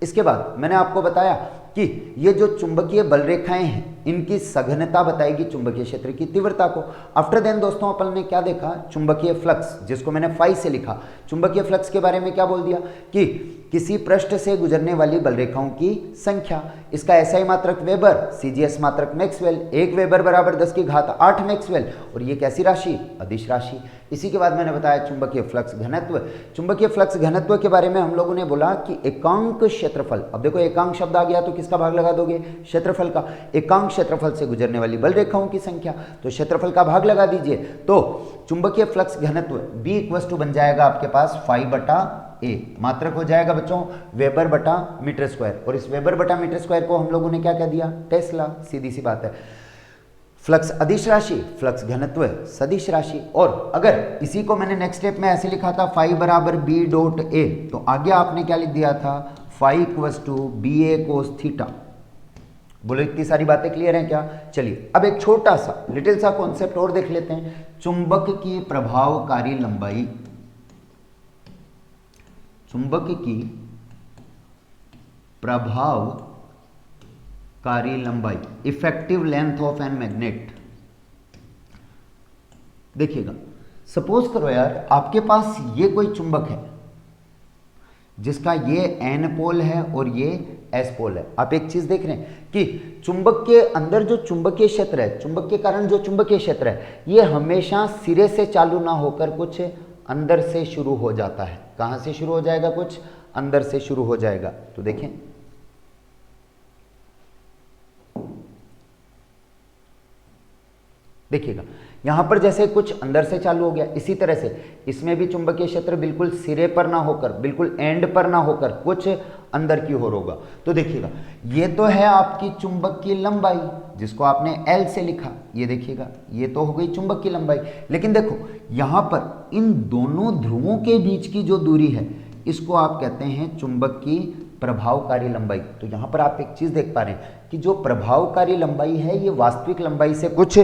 इसके बाद मैंने आपको बताया कि ये जो चुंबकीय बल रेखाएं हैं इनकी सघनता बताएगी चुंबकीय क्षेत्र की तीव्रता को। आफ्टर देन दोस्तों अपन ने क्या देखा, चुंबकीय फ्लक्स, जिसको मैंने फाई से लिखा। चुंबकीय फ्लक्स के बारे में क्या बोल दिया कि किसी पृष्ठ से गुजरने वाली बल रेखाओं की संख्या। इसका एसआई मात्रक वेबर, सीजीएस मात्रक मैक्सवेल, 1 वेबर बराबर 10 की घात 8 मैक्सवेल। और ये कैसी राशि, अदिश राशि। इसी के बाद मैंने बताया चुंबकीय फ्लक्स घनत्व। चुंबकीय फ्लक्स घनत्व के बारे में हम लोगों ने बोला कि एकांक क्षेत्रफल। अब देखो एकांक शब्द आ गया तो किसका भाग लगा दोगे, क्षेत्रफल का। एकांक क्षेत्रफल से गुजरने वाली बल रेखाओं की संख्या, तो क्षेत्रफल का भाग लगा दीजिए। तो चुंबकीय फ्लक्स घनत्व B इक्वल्स टू बन जाएगा आपके पास 5 बटा A, मात्रक हो जाएगा बच्चों वेबर बटा मीटर स्क्वायर। और इस वेबर बटा मीटर स्क्वायर को हम लोगों ने क्या कह दिया, टेस्ला। सीधी सी बात है। फ्लक्स अदिश राशि, फ्लक्स घनत्व सदिश राशि। और अगर इसी को मैंने नेक्स्ट स्टेप में ऐसे लिखा था 5 बराबर B डॉट A, तो आगे आपने क्या लिख दिया था 5 equals to BA cos theta. बोलो इतनी सारी बातें क्लियर हैं क्या? चलिए अब एक छोटा सा लिटिल सा कॉन्सेप्ट और देख लेते हैं। चुंबक की प्रभावकारी लंबाई, चुंबक की प्रभावकारी लंबाई, effective length of an magnet. देखिएगा, सपोज करो यार आपके पास ये कोई चुंबक है जिसका ये एन पोल है और ये एस पोल है। आप एक चीज देख रहे हैं कि चुंबक के अंदर जो चुंबकीय क्षेत्र है, चुंबक के कारण जो चुंबकीय क्षेत्र है, ये हमेशा सिरे से चालू ना होकर कुछ अंदर से शुरू हो जाता है। कहां से शुरू हो जाएगा, कुछ अंदर से शुरू हो जाएगा। तो देखें, देखिएगा यहां पर जैसे कुछ अंदर से चालू हो गया, इसी तरह से इसमें भी चुंबकीय क्षेत्र बिल्कुल सिरे पर ना होकर, बिल्कुल एंड पर ना होकर कुछ अंदर की ओर होगा। तो देखिएगा ये तो है आपकी चुंबक की लंबाई जिसको आपने L से लिखा। ये देखिएगा ये तो हो गई चुंबक की लंबाई। लेकिन देखो यहां पर इन दोनों ध्रुवों के बीच की जो दूरी है इसको आप कहते हैं चुंबक की प्रभावकारी लंबाई। तो यहां पर आप एक चीज देख पा रहे हैं कि जो प्रभावकारी लंबाई है ये वास्तविक लंबाई से कुछ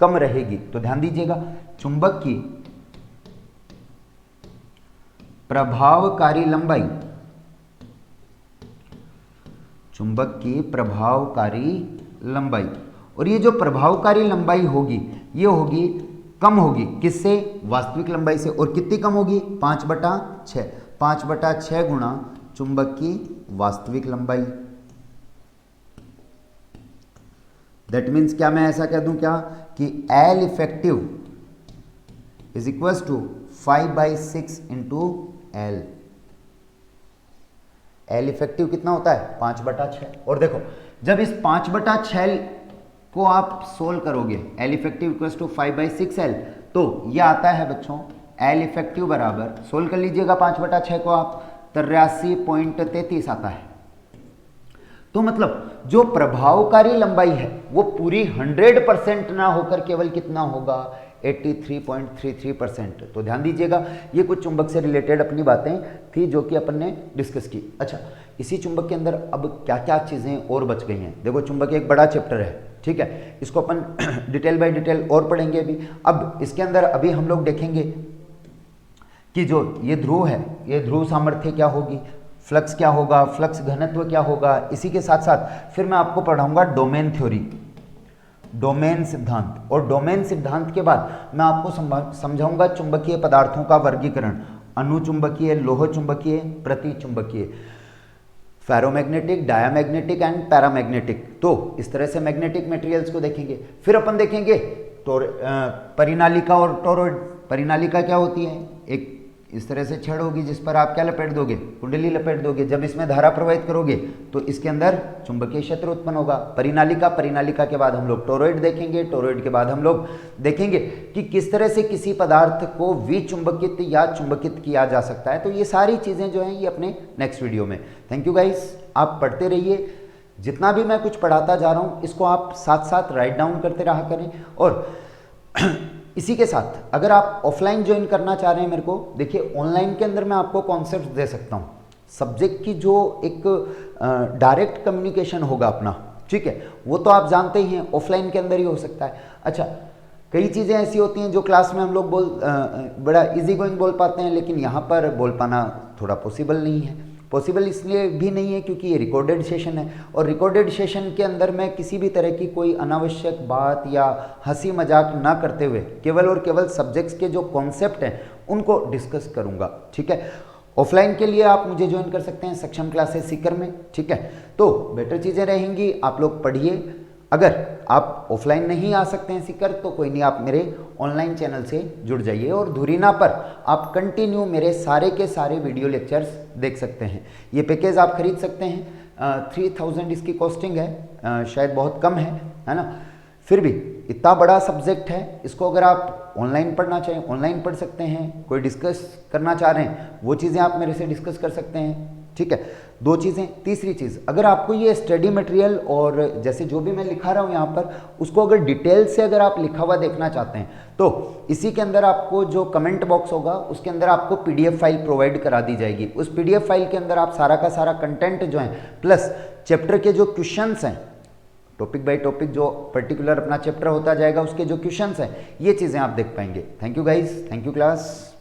कम रहेगी। तो ध्यान दीजिएगा, चुंबक की प्रभावकारी लंबाई, चुंबक की प्रभावकारी लंबाई, और ये जो प्रभावकारी लंबाई होगी ये होगी कम होगी किससे, वास्तविक लंबाई से। और कितनी कम होगी, 5/6, 5/6 गुणा चुंबक की वास्तविक लंबाई। दैट मीन्स क्या मैं ऐसा कह दूं क्या कि L effective is equal to 5/6 into L. L effective कितना होता है 5/6। और देखो जब इस 5/6 को आप सोल्व करोगे L effective equal to 5/6 L, तो ये आता है बच्चों एल इफेक्टिव बराबर, सोल्व कर लीजिएगा 5/6 को आप, 83.33 आता है। तो मतलब जो प्रभावकारी लंबाई है वो पूरी 100% ना होकर केवल कितना होगा 83.33%। तो ध्यान दीजिएगा ये कुछ चुंबक से रिलेटेड अपनी बातें थी जो कि अपन ने डिस्कस की। अच्छा, इसी चुंबक के अंदर अब क्या क्या चीज़ें और बच गई हैं। देखो चुंबक एक बड़ा चैप्टर है, ठीक है, इसको अपन डिटेल बाय डिटेल और पढ़ेंगे अभी। अब इसके अंदर अभी हम लोग देखेंगे कि जो ये ध्रुव है, ये ध्रुव सामर्थ्य क्या होगी, फ्लक्स क्या होगा, फ्लक्स घनत्व क्या होगा। इसी के साथ साथ फिर मैं आपको पढ़ाऊंगा डोमेन थ्योरी, डोमेन सिद्धांत, और डोमेन सिद्धांत के बाद मैं आपको समझाऊंगा चुंबकीय पदार्थों का वर्गीकरण, अनुचुंबकीय, लोह चुंबकीय, प्रतिचुंबकीय, फेरोमैग्नेटिक, डायामैग्नेटिक एंड पैरामैग्नेटिक। तो इस तरह से मैग्नेटिक मटेरियल्स को देखेंगे। फिर अपन देखेंगे परिनालिका और टोरॉइड। परिनालिका क्या होती है, एक इस तरह से छड़ होगी जिस पर आप क्या लपेट दोगे, कुंडली लपेट दोगे। जब इसमें धारा प्रवाहित करोगे तो इसके अंदर चुंबकीय क्षेत्र उत्पन्न होगा। परिनालिका, परिनालिका के बाद हम लोग टोरॉइड देखेंगे। टोरॉइड के बाद हम लोग देखेंगे कि किस तरह से किसी पदार्थ को विचुंबकित या चुंबकित किया जा सकता है। तो ये सारी चीज़ें जो हैं ये अपने नेक्स्ट वीडियो में। थैंक यू गाइस, आप पढ़ते रहिए। जितना भी मैं कुछ पढ़ाता जा रहा हूँ इसको आप साथ साथ राइट डाउन करते रहा करें। और इसी के साथ अगर आप ऑफलाइन ज्वाइन करना चाह रहे हैं मेरे को, देखिए ऑनलाइन के अंदर मैं आपको कॉन्सेप्ट दे सकता हूँ। सब्जेक्ट की जो एक डायरेक्ट कम्युनिकेशन होगा अपना, ठीक है, वो तो आप जानते ही हैं ऑफलाइन के अंदर ही हो सकता है। अच्छा, कई चीज़ें ऐसी होती हैं जो क्लास में हम लोग बड़ा इजी गोइंग बोल पाते हैं, लेकिन यहाँ पर बोल पाना थोड़ा पॉसिबल नहीं है। पॉसिबल इसलिए भी नहीं है क्योंकि ये रिकॉर्डेड सेशन है, और रिकॉर्डेड सेशन के अंदर मैं किसी भी तरह की कोई अनावश्यक बात या हंसी मजाक ना करते हुए केवल और केवल सब्जेक्ट्स के जो कॉन्सेप्ट हैं उनको डिस्कस करूंगा, ठीक है। ऑफलाइन के लिए आप मुझे ज्वाइन कर सकते हैं सक्षम क्लासेस सीकर में, ठीक है। तो बेटर चीज़ें रहेंगी, आप लोग पढ़िए। अगर आप ऑफलाइन नहीं आ सकते हैं सीकर तो कोई नहीं, आप मेरे ऑनलाइन चैनल से जुड़ जाइए, और धुरीना पर आप कंटिन्यू मेरे सारे के सारे वीडियो लेक्चर्स देख सकते हैं। ये पैकेज आप खरीद सकते हैं, 3000 इसकी कॉस्टिंग है, शायद बहुत कम है ना। फिर भी इतना बड़ा सब्जेक्ट है, इसको अगर आप ऑनलाइन पढ़ना चाहें ऑनलाइन पढ़ सकते हैं, कोई डिस्कस करना चाह रहे हैं वो चीज़ें आप मेरे से डिस्कस कर सकते हैं, ठीक है। दो चीज़ें। तीसरी चीज़, अगर आपको ये स्टडी मटेरियल और जैसे जो भी मैं लिखा रहा हूँ यहाँ पर उसको अगर डिटेल से अगर आप लिखा हुआ देखना चाहते हैं तो इसी के अंदर आपको जो कमेंट बॉक्स होगा उसके अंदर आपको PDF फाइल प्रोवाइड करा दी जाएगी। उस PDF फाइल के अंदर आप सारा का सारा कंटेंट जो है प्लस चैप्टर के जो क्वेश्चंस हैं, टॉपिक बाय टॉपिक जो पर्टिकुलर अपना चैप्टर होता जाएगा उसके जो क्वेश्चंस हैं, ये चीज़ें आप देख पाएंगे। Thank you guys, thank you class.